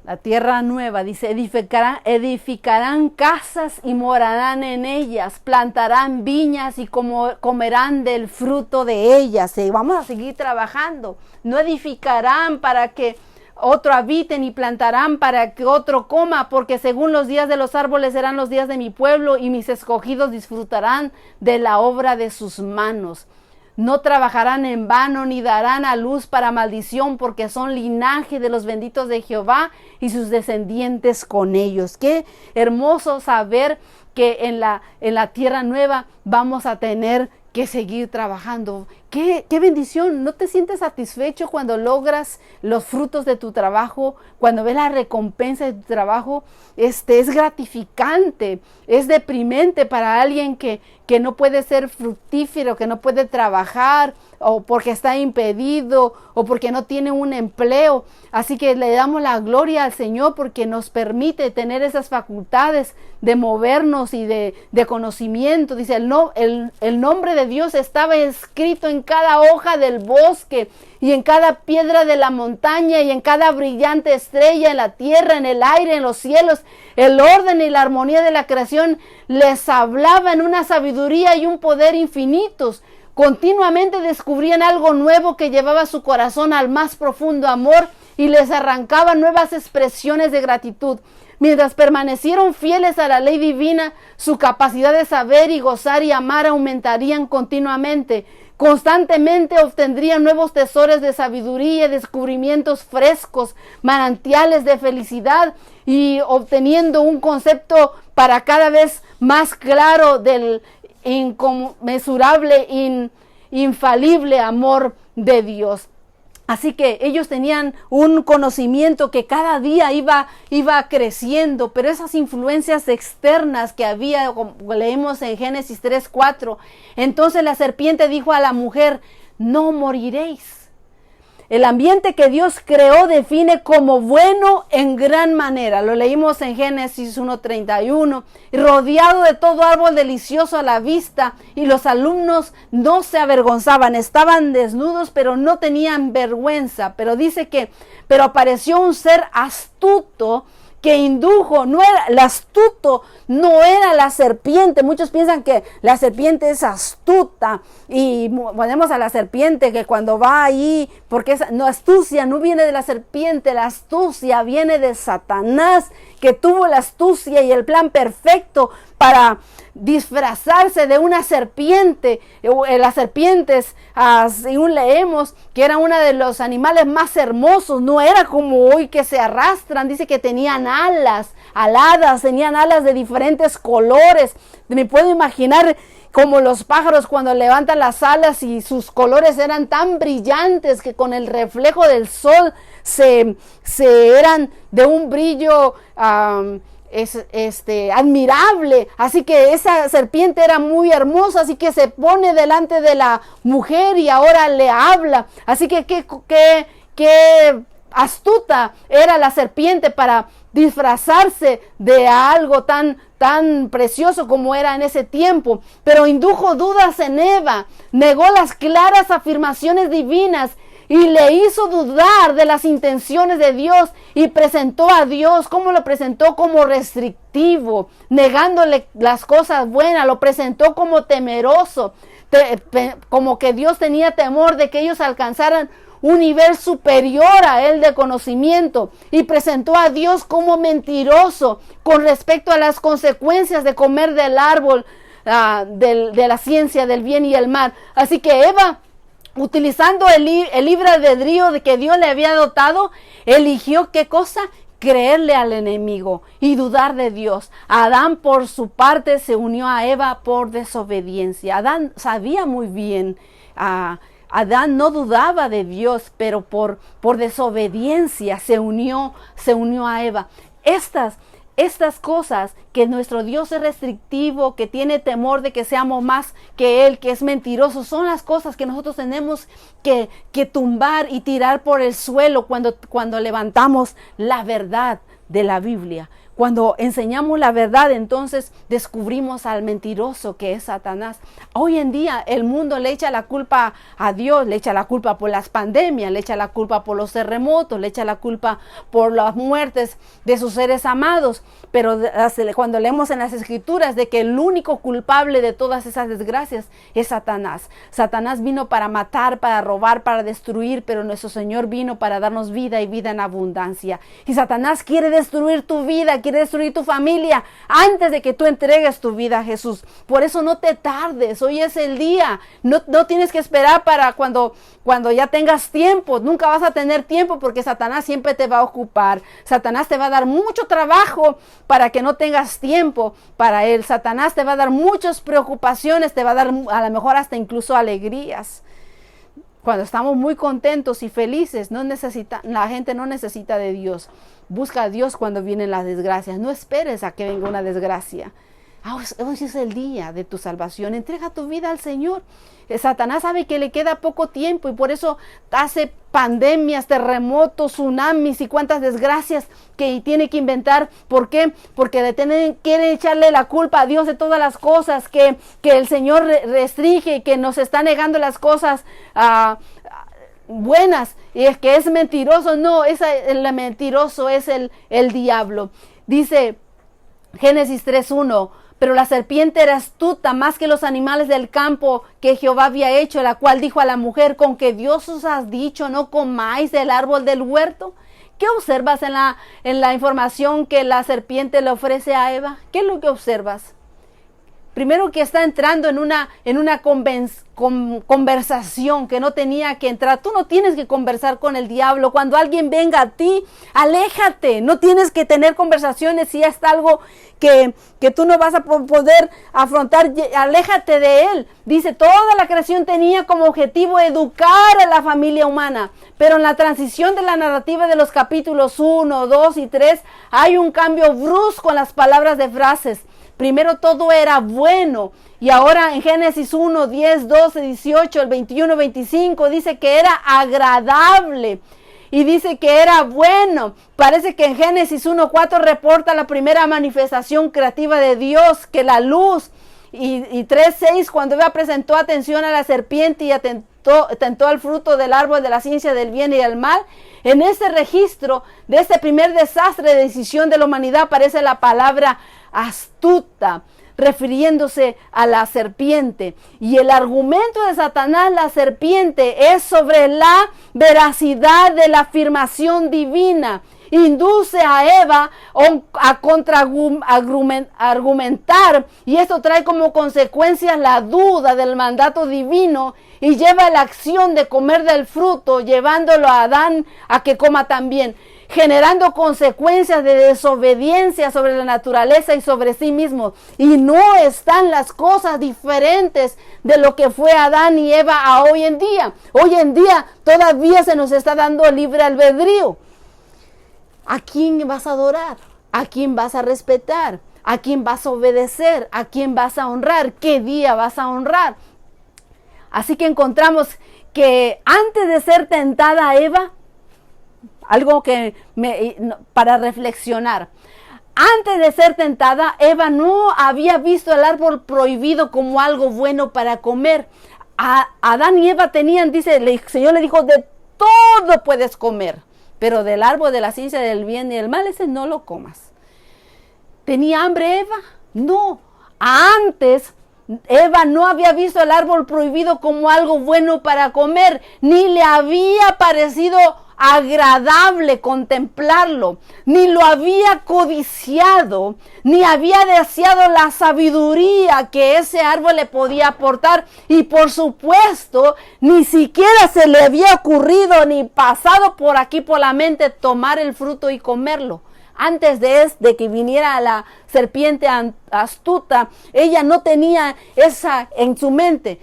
La tierra nueva, dice, edificarán casas y morarán en ellas, plantarán viñas y comerán del fruto de ellas. Y vamos a seguir trabajando. No edificarán para que otro habite, ni plantarán para que otro coma, porque según los días de los árboles serán los días de mi pueblo, y mis escogidos disfrutarán de la obra de sus manos. No trabajarán en vano, ni darán a luz para maldición, porque son linaje de los benditos de Jehová y sus descendientes con ellos. Qué hermoso saber que en la tierra nueva vamos a tener que seguir trabajando. Qué bendición. ¿No te sientes satisfecho cuando logras los frutos de tu trabajo? Cuando ves la recompensa de tu trabajo, es gratificante. Es deprimente para alguien que no puede ser fructífero, que no puede trabajar, o porque está impedido, o porque no tiene un empleo. Así que le damos la gloria al Señor porque nos permite tener esas facultades de movernos y de conocimiento. Dice, el nombre de Dios estaba escrito en cada hoja del bosque y en cada piedra de la montaña y en cada brillante estrella en la tierra, en el aire, en los cielos. El orden y la armonía de la creación les hablaba en una sabiduría y un poder infinitos. Continuamente descubrían algo nuevo que llevaba su corazón al más profundo amor y les arrancaba nuevas expresiones de gratitud. Mientras permanecieron fieles a la ley divina, su capacidad de saber y gozar y amar aumentarían continuamente. Constantemente obtendrían nuevos tesoros de sabiduría, descubrimientos frescos, manantiales de felicidad, y obteniendo un concepto para cada vez más claro del inconmensurable, infalible amor de Dios. Así que ellos tenían un conocimiento que cada día iba creciendo, pero esas influencias externas que había, como leemos en Génesis 3:4, entonces la serpiente dijo a la mujer, no moriréis. El ambiente que Dios creó define como bueno en gran manera. Lo leímos en Génesis 1:31. Rodeado de todo árbol delicioso a la vista, y los alumnos no se avergonzaban. Estaban desnudos, pero no tenían vergüenza. Pero dice pero apareció un ser astuto que indujo. El astuto no era la serpiente. Muchos piensan que la serpiente es astuta, y ponemos a la serpiente que cuando va ahí, porque astucia no viene de la serpiente, la astucia viene de Satanás, que tuvo la astucia y el plan perfecto para disfrazarse de una serpiente. Las serpientes, según leemos, que era uno de los animales más hermosos, no era como hoy que se arrastran. Dice que tenían alas aladas, tenían alas de diferentes colores. Me puedo imaginar como los pájaros cuando levantan las alas, y sus colores eran tan brillantes que con el reflejo del sol se eran de un brillo admirable, así que esa serpiente era muy hermosa, así que se pone delante de la mujer y ahora le habla, así que qué astuta era la serpiente para disfrazarse de algo tan precioso como era en ese tiempo, pero indujo dudas en Eva, negó las claras afirmaciones divinas y le hizo dudar de las intenciones de Dios y presentó a Dios. ¿Cómo lo presentó? Como restrictivo, negándole las cosas buenas, lo presentó como temeroso, como que Dios tenía temor de que ellos alcanzaran un nivel superior a él de conocimiento, y presentó a Dios como mentiroso con respecto a las consecuencias de comer del árbol de la ciencia del bien y el mal. Así que Eva, utilizando el libre albedrío de que Dios le había dotado, eligió ¿qué cosa? Creerle al enemigo y dudar de Dios. Adán, por su parte, se unió a Eva por desobediencia. Adán sabía muy bien, Adán no dudaba de Dios, pero por desobediencia se unió a Eva. Estas cosas, que nuestro Dios es restrictivo, que tiene temor de que seamos más que Él, que es mentiroso, son las cosas que nosotros tenemos que tumbar y tirar por el suelo cuando levantamos la verdad de la Biblia. Cuando enseñamos la verdad, entonces descubrimos al mentiroso que es Satanás. Hoy en día el mundo le echa la culpa a Dios, le echa la culpa por las pandemias, le echa la culpa por los terremotos, le echa la culpa por las muertes de sus seres amados. Pero cuando leemos en las Escrituras de que el único culpable de todas esas desgracias es Satanás. Satanás vino para matar, para robar, para destruir, pero nuestro Señor vino para darnos vida y vida en abundancia. Y Satanás quiere destruir tu vida, quiere destruir tu familia antes de que tú entregues tu vida a Jesús. Por eso no te tardes, hoy es el día. No tienes que esperar para cuando ya tengas tiempo. Nunca vas a tener tiempo porque Satanás siempre te va a ocupar. Satanás te va a dar mucho trabajo para que no tengas tiempo para él. Satanás te va a dar muchas preocupaciones, te va a dar a lo mejor hasta incluso alegrías. Cuando estamos muy contentos y felices, la gente no necesita de Dios. Busca a Dios cuando vienen las desgracias. No esperes a que venga una desgracia. Hoy es el día de tu salvación. Entrega tu vida al Señor. Satanás sabe que le queda poco tiempo y por eso hace pandemias, terremotos, tsunamis y cuantas desgracias que tiene que inventar. ¿Por qué? Porque quiere echarle la culpa a Dios de todas las cosas que el Señor restringe y que nos está negando las cosas buenas. Y es que es mentiroso. No, el mentiroso es el diablo. Dice Génesis 3:1. Pero la serpiente era astuta más que los animales del campo que Jehová había hecho, la cual dijo a la mujer: ¿con que Dios os ha dicho no comáis del árbol del huerto? ¿Qué observas en la información que la serpiente le ofrece a Eva? ¿Qué es lo que observas? Primero, que está entrando en una conversación que no tenía que entrar. Tú no tienes que conversar con el diablo. Cuando alguien venga a ti, aléjate. No tienes que tener conversaciones si es algo que tú no vas a poder afrontar. Aléjate de él. Dice, toda la creación tenía como objetivo educar a la familia humana. Pero en la transición de la narrativa de los capítulos 1, 2 y 3, hay un cambio brusco en las palabras de frases. Primero todo era bueno y ahora en Génesis 1, 10, 12, 18, el 21, 25 dice que era agradable y dice que era bueno. Parece que en Génesis 1, 4 reporta la primera manifestación creativa de Dios, que la luz. Y 3, 6, cuando Eva presentó atención a la serpiente y tentó al fruto del árbol de la ciencia del bien y del mal. En este registro de este primer desastre de decisión de la humanidad aparece la palabra astuta, refiriéndose a la serpiente. Y el argumento de Satanás, la serpiente, es sobre la veracidad de la afirmación divina. Induce a Eva a argumentar, y esto trae como consecuencia la duda del mandato divino y lleva a la acción de comer del fruto, llevándolo a Adán a que coma también, generando consecuencias de desobediencia sobre la naturaleza y sobre sí mismo. Y no están las cosas diferentes de lo que fue Adán y Eva a hoy en día. Hoy en día todavía se nos está dando libre albedrío. ¿A quién vas a adorar? ¿A quién vas a respetar? ¿A quién vas a obedecer? ¿A quién vas a honrar? ¿Qué día vas a honrar? Así que encontramos que antes de ser tentada Eva, algo que para reflexionar, antes de ser tentada, Eva no había visto el árbol prohibido como algo bueno para comer. Adán y Eva tenían, dice, el Señor le dijo, de todo puedes comer, pero del árbol de la ciencia del bien y del mal, ese no lo comas. ¿Tenía hambre Eva? No. Antes, Eva no había visto el árbol prohibido como algo bueno para comer, ni le había parecido agradable contemplarlo, ni lo había codiciado, ni había deseado la sabiduría que ese árbol le podía aportar, y por supuesto ni siquiera se le había ocurrido ni pasado por aquí por la mente tomar el fruto y comerlo. Antes de que viniera la serpiente astuta, ella no tenía esa en su mente.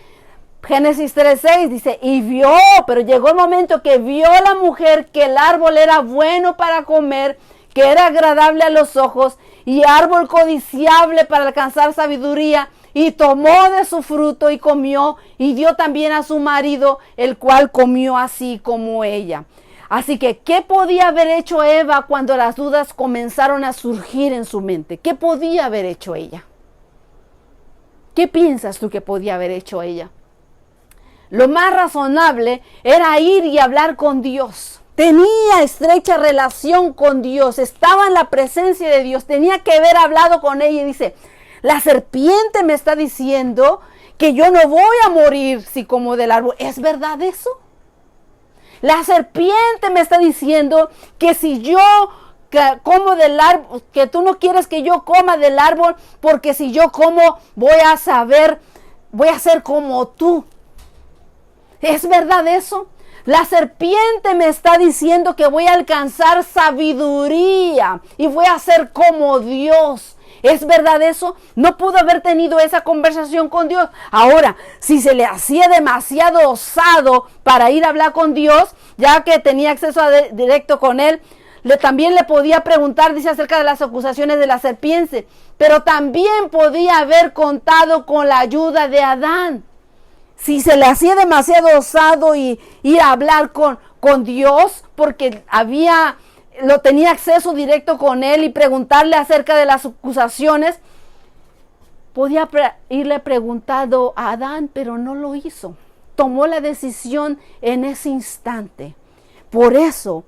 Génesis 3:6 dice, y vio, pero llegó el momento que vio la mujer que el árbol era bueno para comer, que era agradable a los ojos y árbol codiciable para alcanzar sabiduría, y tomó de su fruto y comió, y dio también a su marido, el cual comió así como ella. Así que, ¿qué podía haber hecho Eva cuando las dudas comenzaron a surgir en su mente? ¿Qué podía haber hecho ella? ¿Qué piensas tú que podía haber hecho ella? Lo más razonable era ir y hablar con Dios. Tenía estrecha relación con Dios, estaba en la presencia de Dios, tenía que haber hablado con ella y dice, la serpiente me está diciendo que yo no voy a morir si como del árbol. ¿Es verdad eso? La serpiente me está diciendo que si yo como del árbol, que tú no quieres que yo coma del árbol, porque si yo como voy a ser como tú. ¿Es verdad eso? La serpiente me está diciendo que voy a alcanzar sabiduría y voy a ser como Dios. ¿Es verdad eso? No pudo haber tenido esa conversación con Dios. Ahora, si se le hacía demasiado osado para ir a hablar con Dios, ya que tenía acceso directo con él, también le podía preguntar, dice, acerca de las acusaciones de la serpiente, pero también podía haber contado con la ayuda de Adán. Si se le hacía demasiado osado y ir a hablar con Dios, porque tenía acceso directo con él y preguntarle acerca de las acusaciones, podía irle preguntado a Adán, pero no lo hizo. Tomó la decisión en ese instante. Por eso,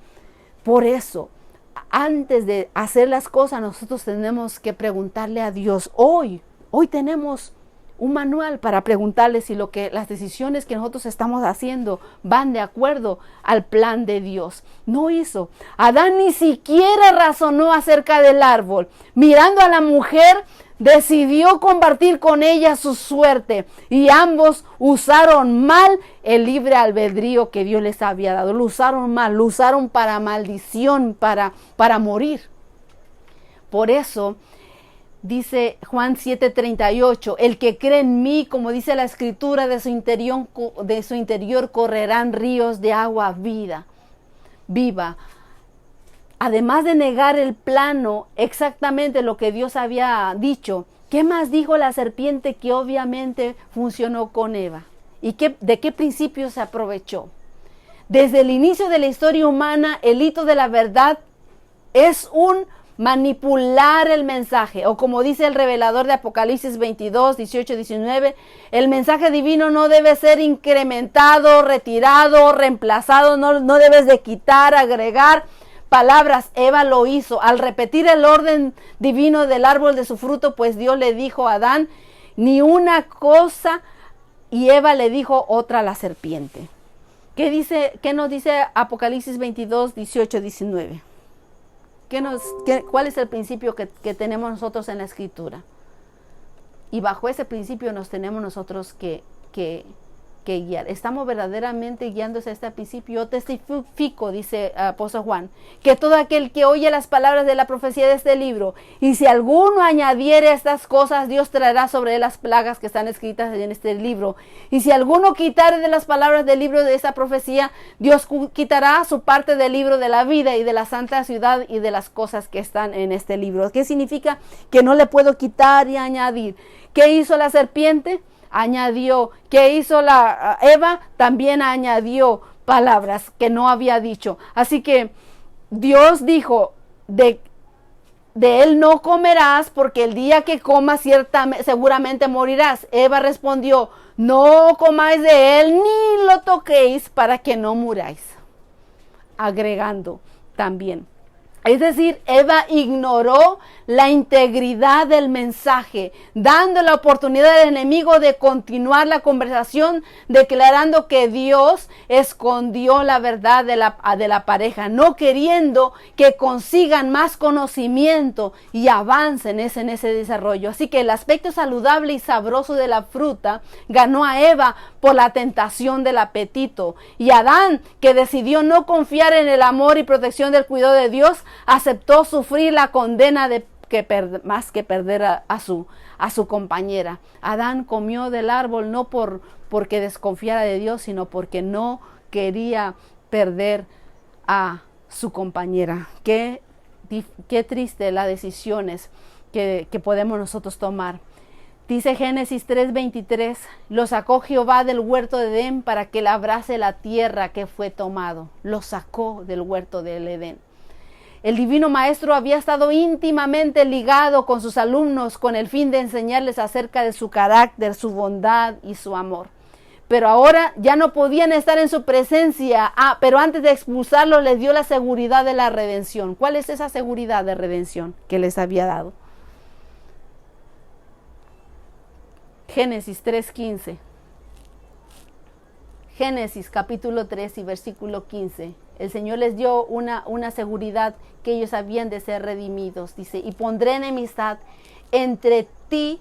antes de hacer las cosas, nosotros tenemos que preguntarle a Dios. Hoy tenemos un manual para preguntarle si las decisiones que nosotros estamos haciendo van de acuerdo al plan de Dios. No hizo. Adán ni siquiera razonó acerca del árbol. Mirando a la mujer, decidió compartir con ella su suerte, y ambos usaron mal el libre albedrío que Dios les había dado. Lo usaron mal, lo usaron para maldición, para morir. Por eso dice Juan 7:38, el que cree en mí, como dice la escritura, de su interior correrán ríos de agua viva. Además de negar el plano, exactamente lo que Dios había dicho, ¿qué más dijo la serpiente que obviamente funcionó con Eva? ¿Y de qué principio se aprovechó? Desde el inicio de la historia humana, el hito de la verdad es manipular el mensaje, o como dice el revelador de Apocalipsis 22, 18, 19, el mensaje divino no debe ser incrementado, retirado, reemplazado, no debes de quitar, agregar palabras. Eva lo hizo al repetir el orden divino del árbol de su fruto, pues Dios le dijo a Adán ni una cosa y Eva le dijo otra a la serpiente. ¿Qué nos dice Apocalipsis 22, 18, 19? ¿Cuál es el principio que tenemos nosotros en la escritura? Y bajo ese principio nos tenemos nosotros que que guiar. Estamos verdaderamente guiándose a este principio. Yo testifico, dice apóstol Juan, que todo aquel que oye las palabras de la profecía de este libro, y si alguno añadiere estas cosas, Dios traerá sobre él las plagas que están escritas en este libro. Y si alguno quitare de las palabras del libro de esta profecía, Dios quitará su parte del libro de la vida y de la santa ciudad y de las cosas que están en este libro. ¿Qué significa? Que no le puedo quitar y añadir. ¿Qué hizo la serpiente? Añadió. ¿Qué hizo la Eva? También añadió palabras que no había dicho. Así que Dios dijo, de él no comerás, porque el día que comas seguramente morirás. Eva respondió, no comáis de él ni lo toquéis para que no muráis. Agregando también. Es decir, Eva ignoró la integridad del mensaje, dando la oportunidad al enemigo de continuar la conversación, declarando que Dios escondió la verdad de la pareja, no queriendo que consigan más conocimiento y avancen en ese desarrollo. Así que el aspecto saludable y sabroso de la fruta ganó a Eva por la tentación del apetito. Y Adán, que decidió no confiar en el amor y protección del cuidado de Dios, aceptó sufrir la condena más que perder a su compañera. Adán comió del árbol no porque desconfiara de Dios, sino porque no quería perder a su compañera. Qué triste las decisiones que podemos nosotros tomar. Dice Génesis 3:23, lo sacó Jehová del huerto de Edén para que labrase la tierra que fue tomado. Lo sacó del huerto del Edén. El divino maestro había estado íntimamente ligado con sus alumnos con el fin de enseñarles acerca de su carácter, su bondad y su amor. Pero ahora ya no podían estar en su presencia, pero antes de expulsarlos les dio la seguridad de la redención. ¿Cuál es esa seguridad de redención que les había dado? Génesis 3:15. Génesis capítulo 3 y versículo 15. El Señor les dio una seguridad que ellos habían de ser redimidos. Dice, y pondré enemistad entre ti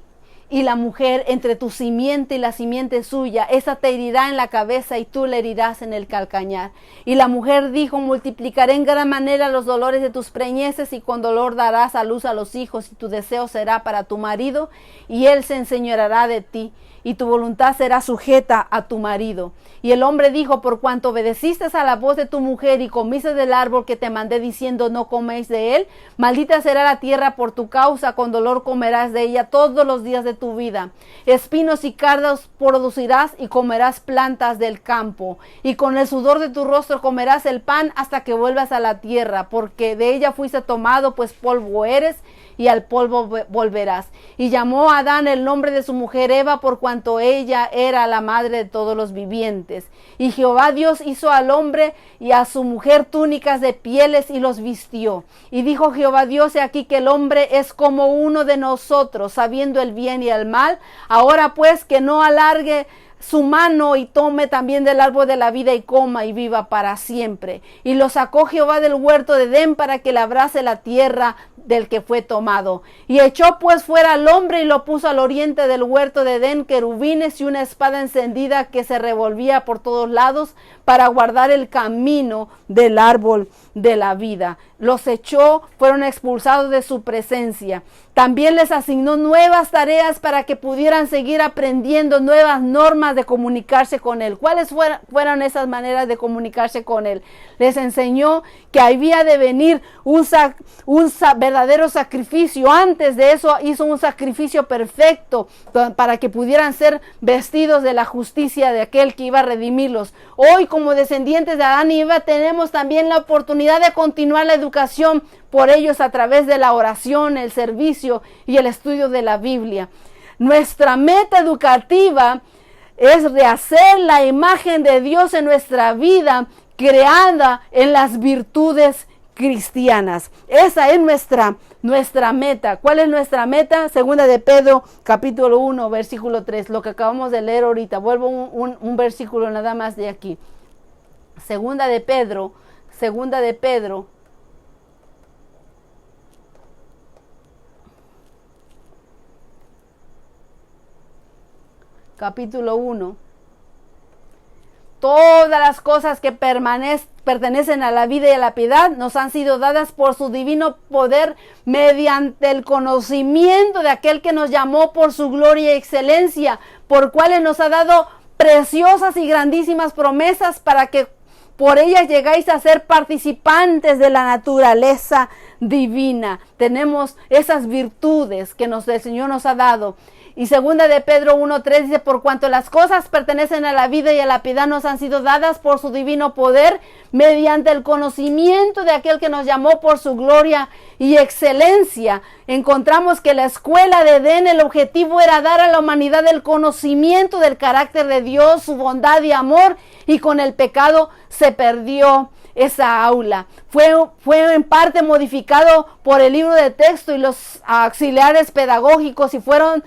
y la mujer, entre tu simiente y la simiente suya. Esa te herirá en la cabeza y tú le herirás en el calcañar. Y la mujer dijo, multiplicaré en gran manera los dolores de tus preñeces y con dolor darás a luz a los hijos y tu deseo será para tu marido y él se enseñoreará de ti. Y tu voluntad será sujeta a tu marido. Y el hombre dijo, por cuanto obedeciste a la voz de tu mujer y comiste del árbol que te mandé diciendo, no coméis de él, maldita será la tierra por tu causa, con dolor comerás de ella todos los días de tu vida. Espinos y cardos producirás y comerás plantas del campo. Y con el sudor de tu rostro comerás el pan hasta que vuelvas a la tierra, porque de ella fuiste tomado, pues polvo eres, y al polvo volverás. Y llamó a Adán el nombre de su mujer Eva, por cuanto ella era la madre de todos los vivientes. Y Jehová Dios hizo al hombre y a su mujer túnicas de pieles y los vistió. Y dijo Jehová Dios, he aquí que el hombre es como uno de nosotros, sabiendo el bien y el mal. Ahora pues que no alargue su mano y tome también del árbol de la vida y coma y viva para siempre. Y lo sacó Jehová del huerto de Edén para que labrase la tierra del que fue tomado. Y echó pues fuera al hombre y lo puso al oriente del huerto de Edén querubines y una espada encendida que se revolvía por todos lados para guardar el camino del árbol de la vida. Los echó, fueron expulsados de su presencia. También les asignó nuevas tareas para que pudieran seguir aprendiendo nuevas normas de comunicarse con él. ¿Cuáles fueron esas maneras de comunicarse con él? Les enseñó que había de venir un verdadero sacrificio. Antes de eso hizo un sacrificio perfecto para que pudieran ser vestidos de la justicia de aquel que iba a redimirlos. Hoy, como descendientes de Adán y Eva, tenemos también la oportunidad de continuar la educación por ellos a través de la oración, el servicio y el estudio de la Biblia. Nuestra meta educativa es rehacer la imagen de Dios en nuestra vida, creada en las virtudes cristianas. Esa es nuestra meta. ¿Cuál es nuestra meta? Segunda de Pedro, capítulo 1, versículo 3, lo que acabamos de leer ahorita. Vuelvo un versículo nada más de aquí. Segunda de Pedro, capítulo 1, Todas las cosas que pertenecen a la vida y a la piedad nos han sido dadas por su divino poder mediante el conocimiento de aquel que nos llamó por su gloria y excelencia, por cuales nos ha dado preciosas y grandísimas promesas para que por ellas llegáis a ser participantes de la naturaleza divina. Tenemos esas virtudes que el Señor nos ha dado. Y segunda de Pedro 1:3 dice, por cuanto las cosas pertenecen a la vida y a la piedad nos han sido dadas por su divino poder, mediante el conocimiento de aquel que nos llamó por su gloria y excelencia. Encontramos que la escuela de Edén, el objetivo era dar a la humanidad el conocimiento del carácter de Dios, su bondad y amor, y con el pecado se perdió esa aula. Fue en parte modificado por el libro de texto y los auxiliares pedagógicos, y fueron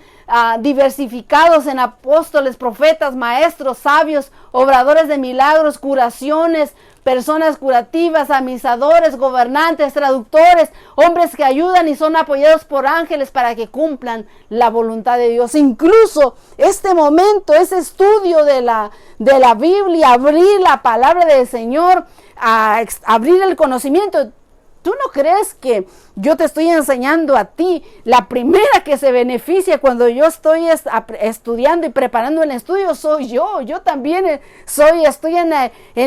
diversificados en apóstoles, profetas, maestros, sabios, obradores de milagros, curaciones, personas curativas, administradores, gobernantes, traductores, hombres que ayudan y son apoyados por ángeles para que cumplan la voluntad de Dios. Incluso este momento, ese estudio de la Biblia, abrir la palabra del Señor, abrir el conocimiento. ¿Tú no crees que yo te estoy enseñando a ti? La primera que se beneficia cuando yo estoy estudiando y preparando el estudio soy yo. Yo también estoy en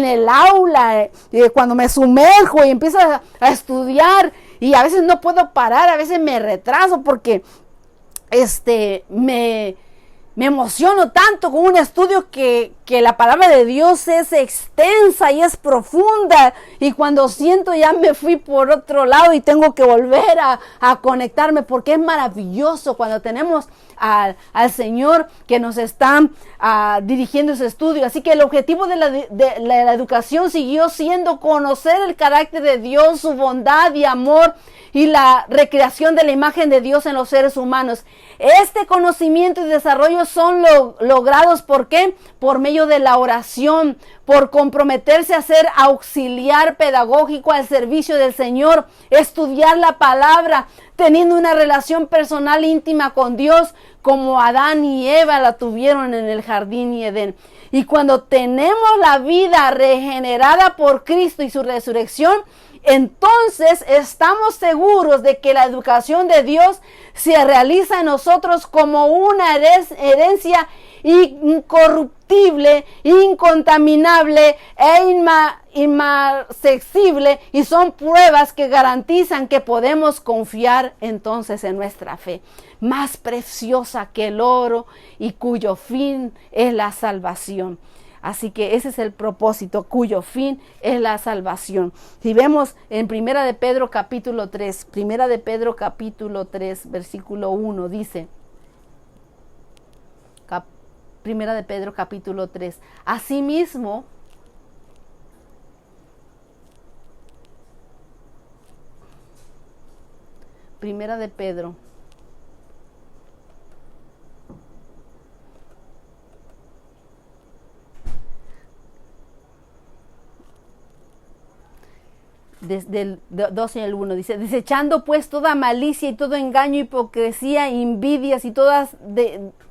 el aula, cuando me sumerjo y empiezo a estudiar, y a veces no puedo parar, a veces me retraso porque me emociono tanto con un estudio que la palabra de Dios es extensa y es profunda, y cuando siento ya me fui por otro lado y tengo que volver a conectarme, porque es maravilloso cuando tenemos al Señor que nos está dirigiendo ese estudio. Así que el objetivo de la educación siguió siendo conocer el carácter de Dios, su bondad y amor, y la recreación de la imagen de Dios en los seres humanos. Este conocimiento y desarrollo son logrados, ¿por qué? Por medio de la oración, por comprometerse a ser auxiliar pedagógico al servicio del Señor, estudiar la palabra, teniendo una relación personal íntima con Dios, como Adán y Eva la tuvieron en el jardín y Edén. Y cuando tenemos la vida regenerada por Cristo y su resurrección, entonces estamos seguros de que la educación de Dios se realiza en nosotros como una herencia incorruptible, incontaminable e inmarcesible, y son pruebas que garantizan que podemos confiar entonces en nuestra fe, más preciosa que el oro y cuyo fin es la salvación. Así que ese es el propósito, cuyo fin es la salvación. Si vemos en Primera de Pedro capítulo 3, versículo 1, dice, Primera de Pedro capítulo 3, asimismo, Primera de Pedro desde el 12 al 1, dice, desechando pues toda malicia y todo engaño, hipocresía, envidias y todas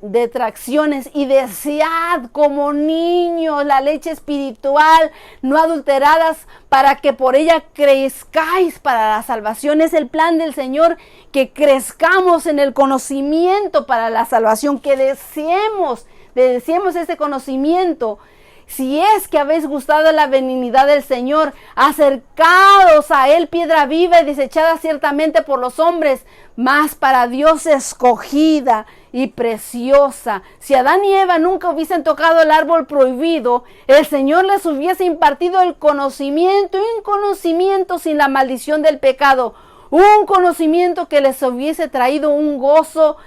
detracciones, y desead como niños la leche espiritual, no adulteradas, para que por ella crezcáis para la salvación. Es el plan del Señor que crezcamos en el conocimiento para la salvación, que deseemos ese conocimiento. Si es que habéis gustado la benignidad del Señor, acercaos a Él, piedra viva y desechada ciertamente por los hombres, mas para Dios escogida y preciosa. Si Adán y Eva nunca hubiesen tocado el árbol prohibido, el Señor les hubiese impartido el conocimiento, un conocimiento sin la maldición del pecado, un conocimiento que les hubiese traído un gozo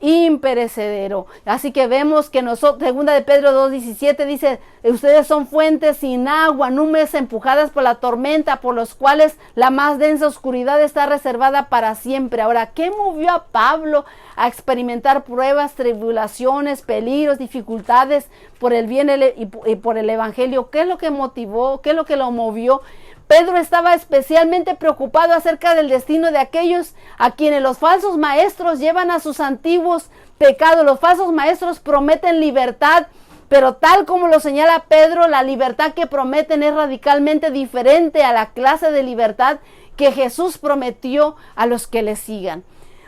imperecedero. Así que vemos que nosotros, segunda de Pedro 2:17 dice, ustedes son fuentes sin agua, nubes empujadas por la tormenta, por los cuales la más densa oscuridad está reservada para siempre. Ahora, ¿qué movió a Pablo a experimentar pruebas, tribulaciones, peligros, dificultades por el bien y por el evangelio? ¿Qué es lo que motivó? ¿Qué es lo que lo movió? Pedro estaba especialmente preocupado acerca del destino de aquellos a quienes los falsos maestros llevan a sus antiguos pecados. Los falsos maestros prometen libertad, Pero tal como lo señala Pedro, la libertad que prometen es radicalmente diferente a la clase de libertad que Jesús prometió a los que le sigan.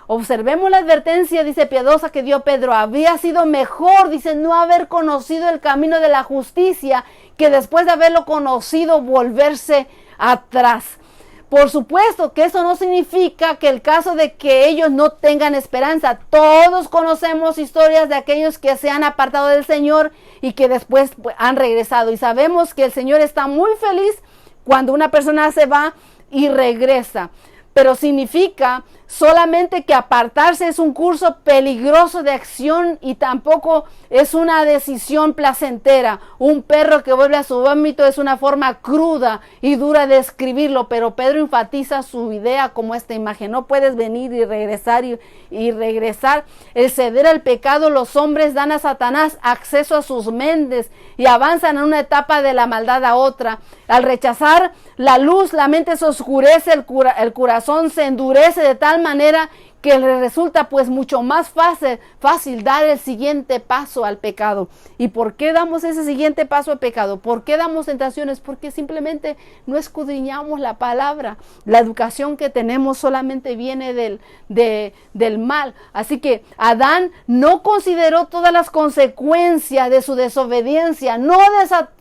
Observemos la advertencia, dice, piadosa que dio Pedro. Habría sido mejor, dice, no haber conocido el camino de la justicia que después de haberlo conocido volverse atrás. Por supuesto que eso no significa que el caso de que ellos no tengan esperanza. Todos conocemos historias de aquellos que se han apartado del Señor y que después han regresado. Y sabemos que el Señor está muy feliz cuando una persona se va y regresa. Pero significa solamente que apartarse es un curso peligroso de acción y tampoco es una decisión placentera. Un perro que vuelve a su vómito es una forma cruda y dura de escribirlo, pero Pedro enfatiza su idea como esta imagen. No puedes venir y regresar y regresar. El ceder al pecado, los hombres dan a Satanás acceso a sus mentes y avanzan en una etapa de la maldad a otra. Al rechazar la luz, la mente se oscurece, el corazón se endurece de tal manera que le resulta pues mucho más fácil dar el siguiente paso al pecado. ¿Y por qué damos ese siguiente paso al pecado? ¿Por qué damos tentaciones? Porque simplemente no escudriñamos la palabra. La educación que tenemos solamente viene del mal. Así que Adán no consideró todas las consecuencias de su desobediencia, no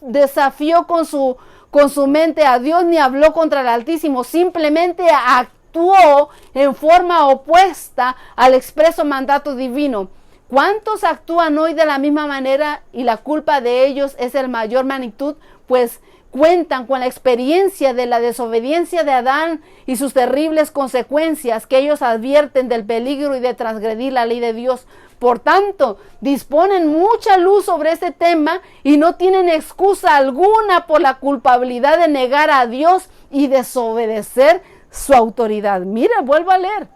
desafió con su mente a Dios ni habló contra el Altísimo, simplemente actuó en forma opuesta al expreso mandato divino. ¿Cuántos actúan hoy de la misma manera y la culpa de ellos es el mayor magnitud? Pues cuentan con la experiencia de la desobediencia de Adán y sus terribles consecuencias que ellos advierten del peligro y de transgredir la ley de Dios. Por tanto, disponen mucha luz sobre este tema y no tienen excusa alguna por la culpabilidad de negar a Dios y desobedecer su autoridad. Mira, vuelvo a leer.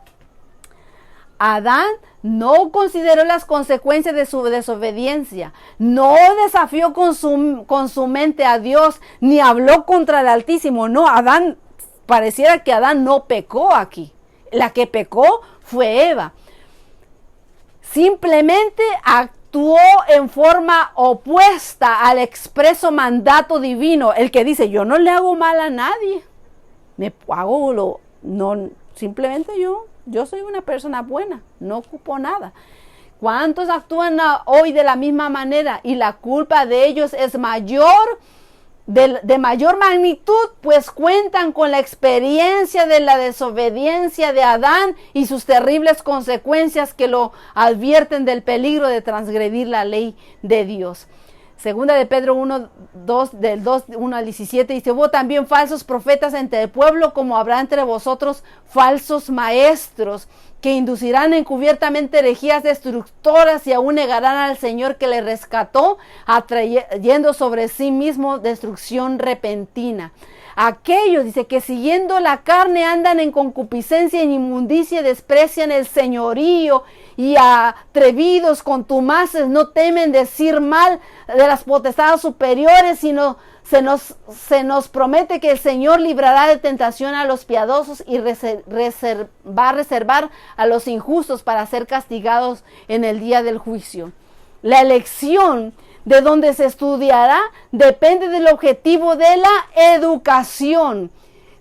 Adán no consideró las consecuencias de su desobediencia, no desafió con su mente a Dios, ni habló contra el Altísimo. No, pareciera que Adán no pecó aquí. La que pecó fue Eva. Simplemente actuó en forma opuesta al expreso mandato divino, el que dice, yo no le hago mal a nadie. Simplemente yo soy una persona buena, no ocupo nada. ¿Cuántos actúan hoy de la misma manera? Y la culpa de ellos es mayor, de mayor magnitud, pues cuentan con la experiencia de la desobediencia de Adán y sus terribles consecuencias que lo advierten del peligro de transgredir la ley de Dios. Segunda de Pedro 1 al 17 dice, hubo también falsos profetas entre el pueblo, como habrá entre vosotros falsos maestros, que inducirán encubiertamente herejías destructoras y aún negarán al Señor que le rescató, atrayendo sobre sí mismo destrucción repentina. Aquellos, dice, que siguiendo la carne andan en concupiscencia y en inmundicia, desprecian el señorío y atrevidos, contumaces, no temen decir mal de las potestades superiores, sino se nos promete que el Señor librará de tentación a los piadosos y va a reservar a los injustos para ser castigados en el día del juicio. La elección de donde se estudiará depende del objetivo de la educación.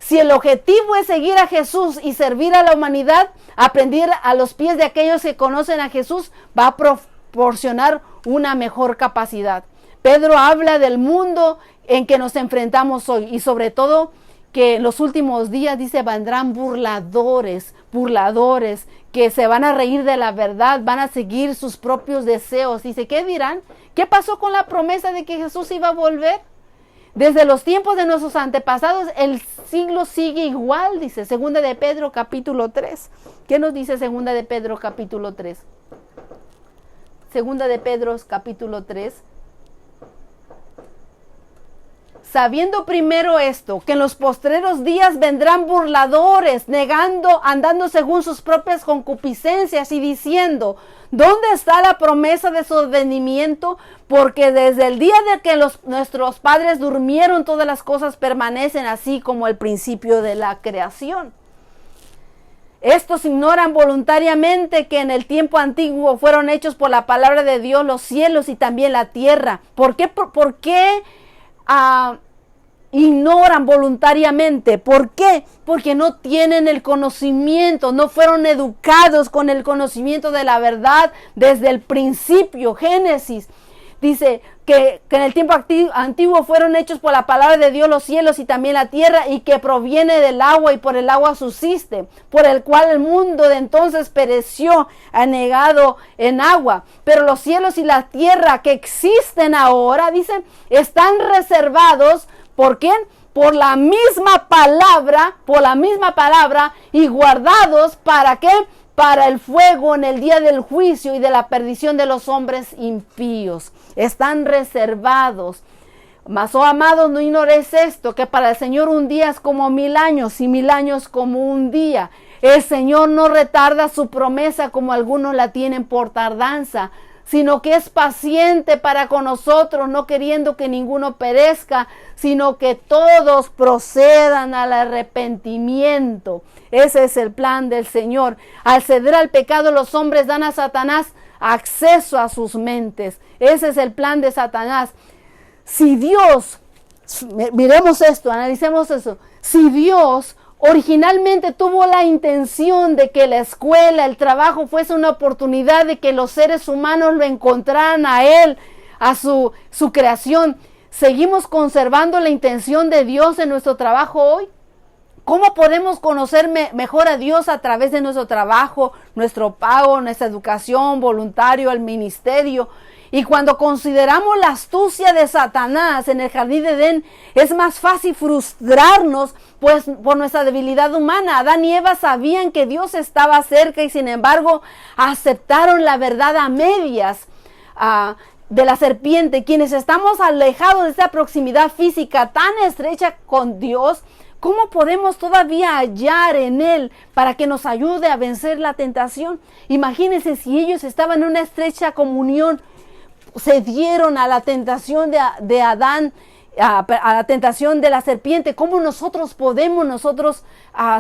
Si el objetivo es seguir a Jesús y servir a la humanidad, aprender a los pies de aquellos que conocen a Jesús va a proporcionar una mejor capacidad. Pedro habla del mundo en que nos enfrentamos hoy y sobre todo que en los últimos días, dice, vendrán burladores que se van a reír de la verdad, van a seguir sus propios deseos. Dice, ¿qué dirán? ¿Qué pasó con la promesa de que Jesús iba a volver? Desde los tiempos de nuestros antepasados, el siglo sigue igual, dice Segunda de Pedro capítulo 3. ¿Qué nos dice Segunda de Pedro capítulo 3? Segunda de Pedro capítulo 3. Sabiendo primero esto, que en los postreros días vendrán burladores, andando según sus propias concupiscencias y diciendo, ¿dónde está la promesa de su advenimiento? Porque desde el día de que nuestros padres durmieron, todas las cosas permanecen así como el principio de la creación. Estos ignoran voluntariamente que en el tiempo antiguo fueron hechos por la palabra de Dios los cielos y también la tierra. ¿Por qué ignoran voluntariamente? ¿Por qué? Porque no tienen el conocimiento, no fueron educados con el conocimiento de la verdad desde el principio. Génesis dice que en el tiempo antiguo fueron hechos por la palabra de Dios los cielos y también la tierra, y que proviene del agua y por el agua subsiste, por el cual el mundo de entonces pereció anegado en agua. Pero los cielos y la tierra que existen ahora, dicen, están reservados. ¿Por quién? Por la misma palabra, y guardados, ¿para qué? Para el fuego en el día del juicio y de la perdición de los hombres impíos. Están reservados. Mas, oh amados, no ignoréis esto, que para el Señor un día es como 1000 años y 1000 años como un día. El Señor no retarda su promesa como algunos la tienen por tardanza, sino que es paciente para con nosotros, no queriendo que ninguno perezca, sino que todos procedan al arrepentimiento. Ese es el plan del Señor. Al ceder al pecado, los hombres dan a Satanás acceso a sus mentes. Ese es el plan de Satanás. Si Dios, miremos esto, analicemos eso, si Dios originalmente tuvo la intención de que la escuela, el trabajo fuese una oportunidad de que los seres humanos lo encontraran a Él, a su creación, ¿seguimos conservando la intención de Dios en nuestro trabajo hoy? ¿Cómo podemos conocer mejor a Dios a través de nuestro trabajo, nuestro pago, nuestra educación, voluntario, el ministerio? Y cuando consideramos la astucia de Satanás en el jardín de Edén, es más fácil frustrarnos, pues, por nuestra debilidad humana. Adán y Eva sabían que Dios estaba cerca y sin embargo aceptaron la verdad a medias de la serpiente. Quienes estamos alejados de esta proximidad física tan estrecha con Dios, ¿cómo podemos todavía hallar en Él para que nos ayude a vencer la tentación? Imagínense si ellos estaban en una estrecha comunión, se dieron a la tentación de Adán, a la tentación de la serpiente. ¿Cómo podemos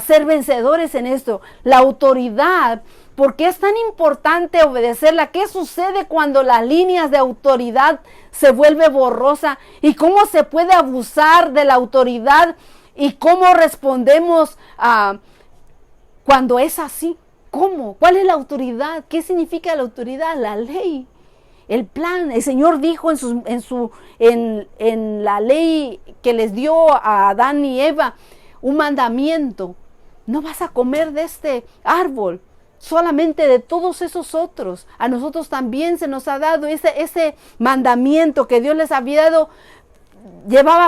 ser vencedores en esto? La autoridad, ¿por qué es tan importante obedecerla? ¿Qué sucede cuando las líneas de autoridad se vuelve borrosa? ¿Y cómo se puede abusar de la autoridad? ¿Y cómo respondemos cuando es así? ¿Cómo? ¿Cuál es la autoridad? ¿Qué significa la autoridad? La ley. El plan. El Señor dijo en la ley que les dio a Adán y Eva un mandamiento: no vas a comer de este árbol, solamente de todos esos otros. A nosotros también se nos ha dado ese mandamiento que Dios les había dado.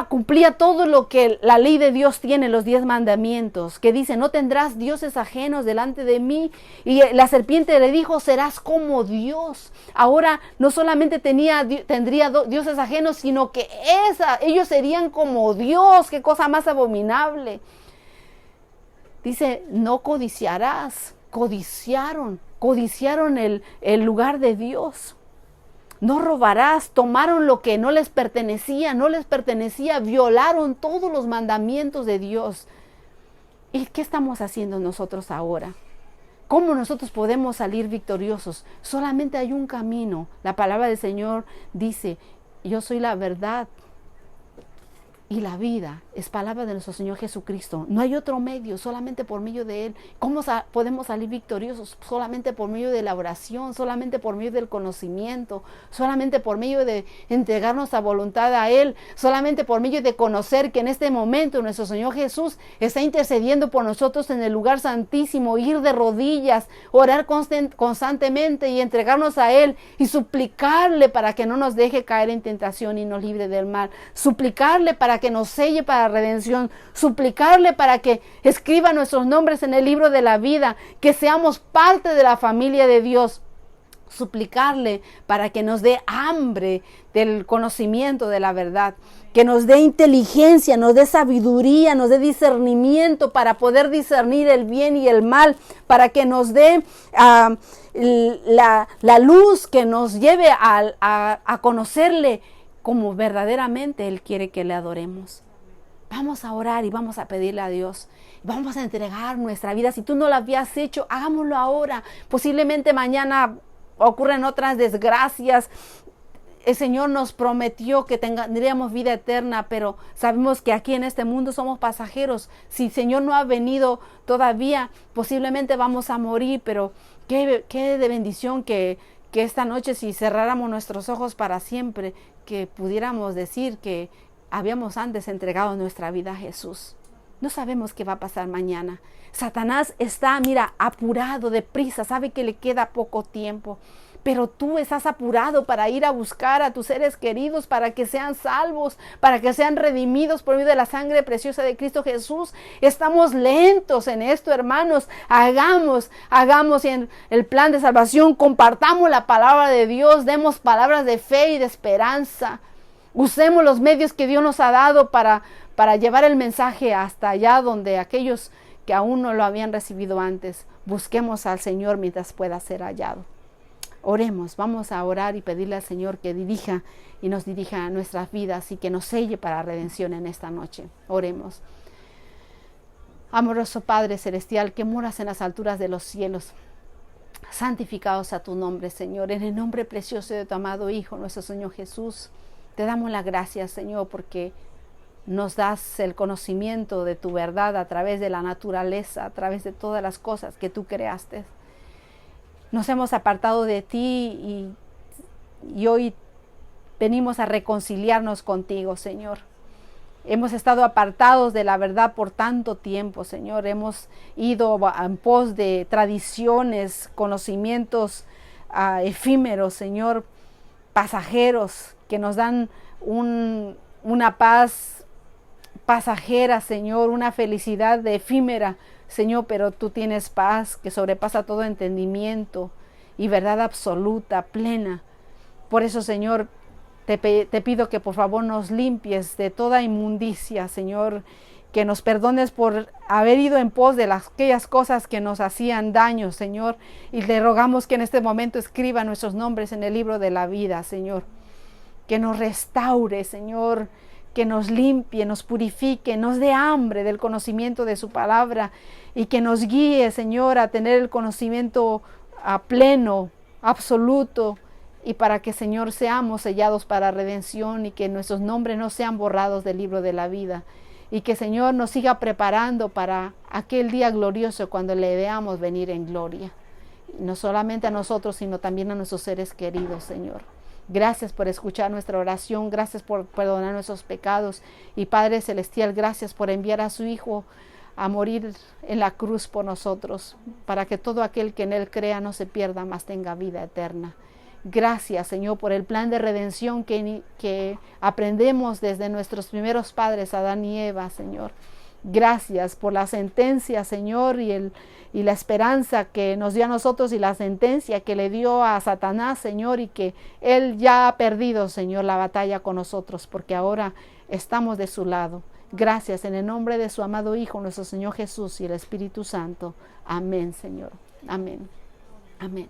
Cumplía todo lo que la ley de Dios tiene, los 10 mandamientos, que dice: no tendrás dioses ajenos delante de mí. Y la serpiente le dijo: serás como Dios. Ahora no solamente tendría dioses ajenos, sino que ellos serían como Dios. Qué cosa más abominable. Dice: no codiciarás. Codiciaron el lugar de Dios. No robarás, tomaron lo que no les pertenecía, violaron todos los mandamientos de Dios. ¿Y qué estamos haciendo nosotros ahora? ¿Cómo nosotros podemos salir victoriosos? Solamente hay un camino. La palabra del Señor dice: yo soy la verdad y la vida. Es palabra de nuestro Señor Jesucristo. No hay otro medio, solamente por medio de Él. ¿Cómo podemos salir victoriosos? Solamente por medio de la oración, solamente por medio del conocimiento, solamente por medio de entregarnos a voluntad a Él, solamente por medio de conocer que en este momento nuestro Señor Jesús está intercediendo por nosotros en el lugar santísimo, ir de rodillas, orar constantemente y entregarnos a Él y suplicarle para que no nos deje caer en tentación y nos libre del mal. Suplicarle para que nos selle para redención, suplicarle para que escriba nuestros nombres en el libro de la vida, que seamos parte de la familia de Dios, suplicarle para que nos dé hambre del conocimiento de la verdad, que nos dé inteligencia, nos dé sabiduría, nos dé discernimiento para poder discernir el bien y el mal, para que nos dé la luz que nos lleve a conocerle como verdaderamente Él quiere que le adoremos. Vamos a orar y vamos a pedirle a Dios. Vamos a entregar nuestra vida. Si tú no lo habías hecho, hagámoslo ahora. Posiblemente mañana ocurren otras desgracias. El Señor nos prometió que tendríamos vida eterna, pero sabemos que aquí en este mundo somos pasajeros. Si el Señor no ha venido todavía, posiblemente vamos a morir, pero qué de bendición que esta noche, si cerráramos nuestros ojos para siempre, que pudiéramos decir que habíamos antes entregado nuestra vida a Jesús. No sabemos qué va a pasar mañana. Satanás está, apurado, deprisa, sabe que le queda poco tiempo. Pero tú estás apurado para ir a buscar a tus seres queridos, para que sean salvos, para que sean redimidos por medio de la sangre preciosa de Cristo Jesús. Estamos lentos en esto, hermanos. Hagamos en el plan de salvación, compartamos la palabra de Dios, demos palabras de fe y de esperanza. Usemos los medios que Dios nos ha dado para llevar el mensaje hasta allá donde aquellos que aún no lo habían recibido antes. Busquemos al Señor mientras pueda ser hallado. Oremos, vamos a orar y pedirle al Señor que dirija y nos dirija a nuestras vidas y que nos selle para redención en esta noche. Oremos. Amoroso Padre Celestial, que moras en las alturas de los cielos, santificado sea tu nombre, Señor, en el nombre precioso de tu amado Hijo, nuestro Señor Jesús. Te damos las gracias, Señor, porque nos das el conocimiento de tu verdad a través de la naturaleza, a través de todas las cosas que tú creaste. Nos hemos apartado de ti y hoy venimos a reconciliarnos contigo, Señor. Hemos estado apartados de la verdad por tanto tiempo, Señor. Hemos ido en pos de tradiciones, conocimientos efímeros, Señor, pasajeros, que nos dan una paz pasajera, Señor, una felicidad efímera, Señor, pero tú tienes paz que sobrepasa todo entendimiento y verdad absoluta, plena. Por eso, Señor, te pido que por favor nos limpies de toda inmundicia, Señor, que nos perdones por haber ido en pos de aquellas cosas que nos hacían daño, Señor, y le rogamos que en este momento escriba nuestros nombres en el libro de la vida, Señor, que nos restaure, Señor, que nos limpie, nos purifique, nos dé hambre del conocimiento de su palabra y que nos guíe, Señor, a tener el conocimiento pleno, absoluto, y para que, Señor, seamos sellados para redención y que nuestros nombres no sean borrados del libro de la vida y que, Señor, nos siga preparando para aquel día glorioso cuando le veamos venir en gloria, no solamente a nosotros, sino también a nuestros seres queridos, Señor. Gracias por escuchar nuestra oración, gracias por perdonar nuestros pecados y Padre Celestial, gracias por enviar a su Hijo a morir en la cruz por nosotros, para que todo aquel que en Él crea no se pierda, mas tenga vida eterna. Gracias, Señor, por el plan de redención que aprendemos desde nuestros primeros padres, Adán y Eva, Señor. Gracias por la sentencia, Señor, y la esperanza que nos dio a nosotros y la sentencia que le dio a Satanás, Señor, y que Él ya ha perdido, Señor, la batalla con nosotros, porque ahora estamos de su lado. Gracias en el nombre de su amado Hijo, nuestro Señor Jesús y el Espíritu Santo. Amén, Señor. Amén. Amén.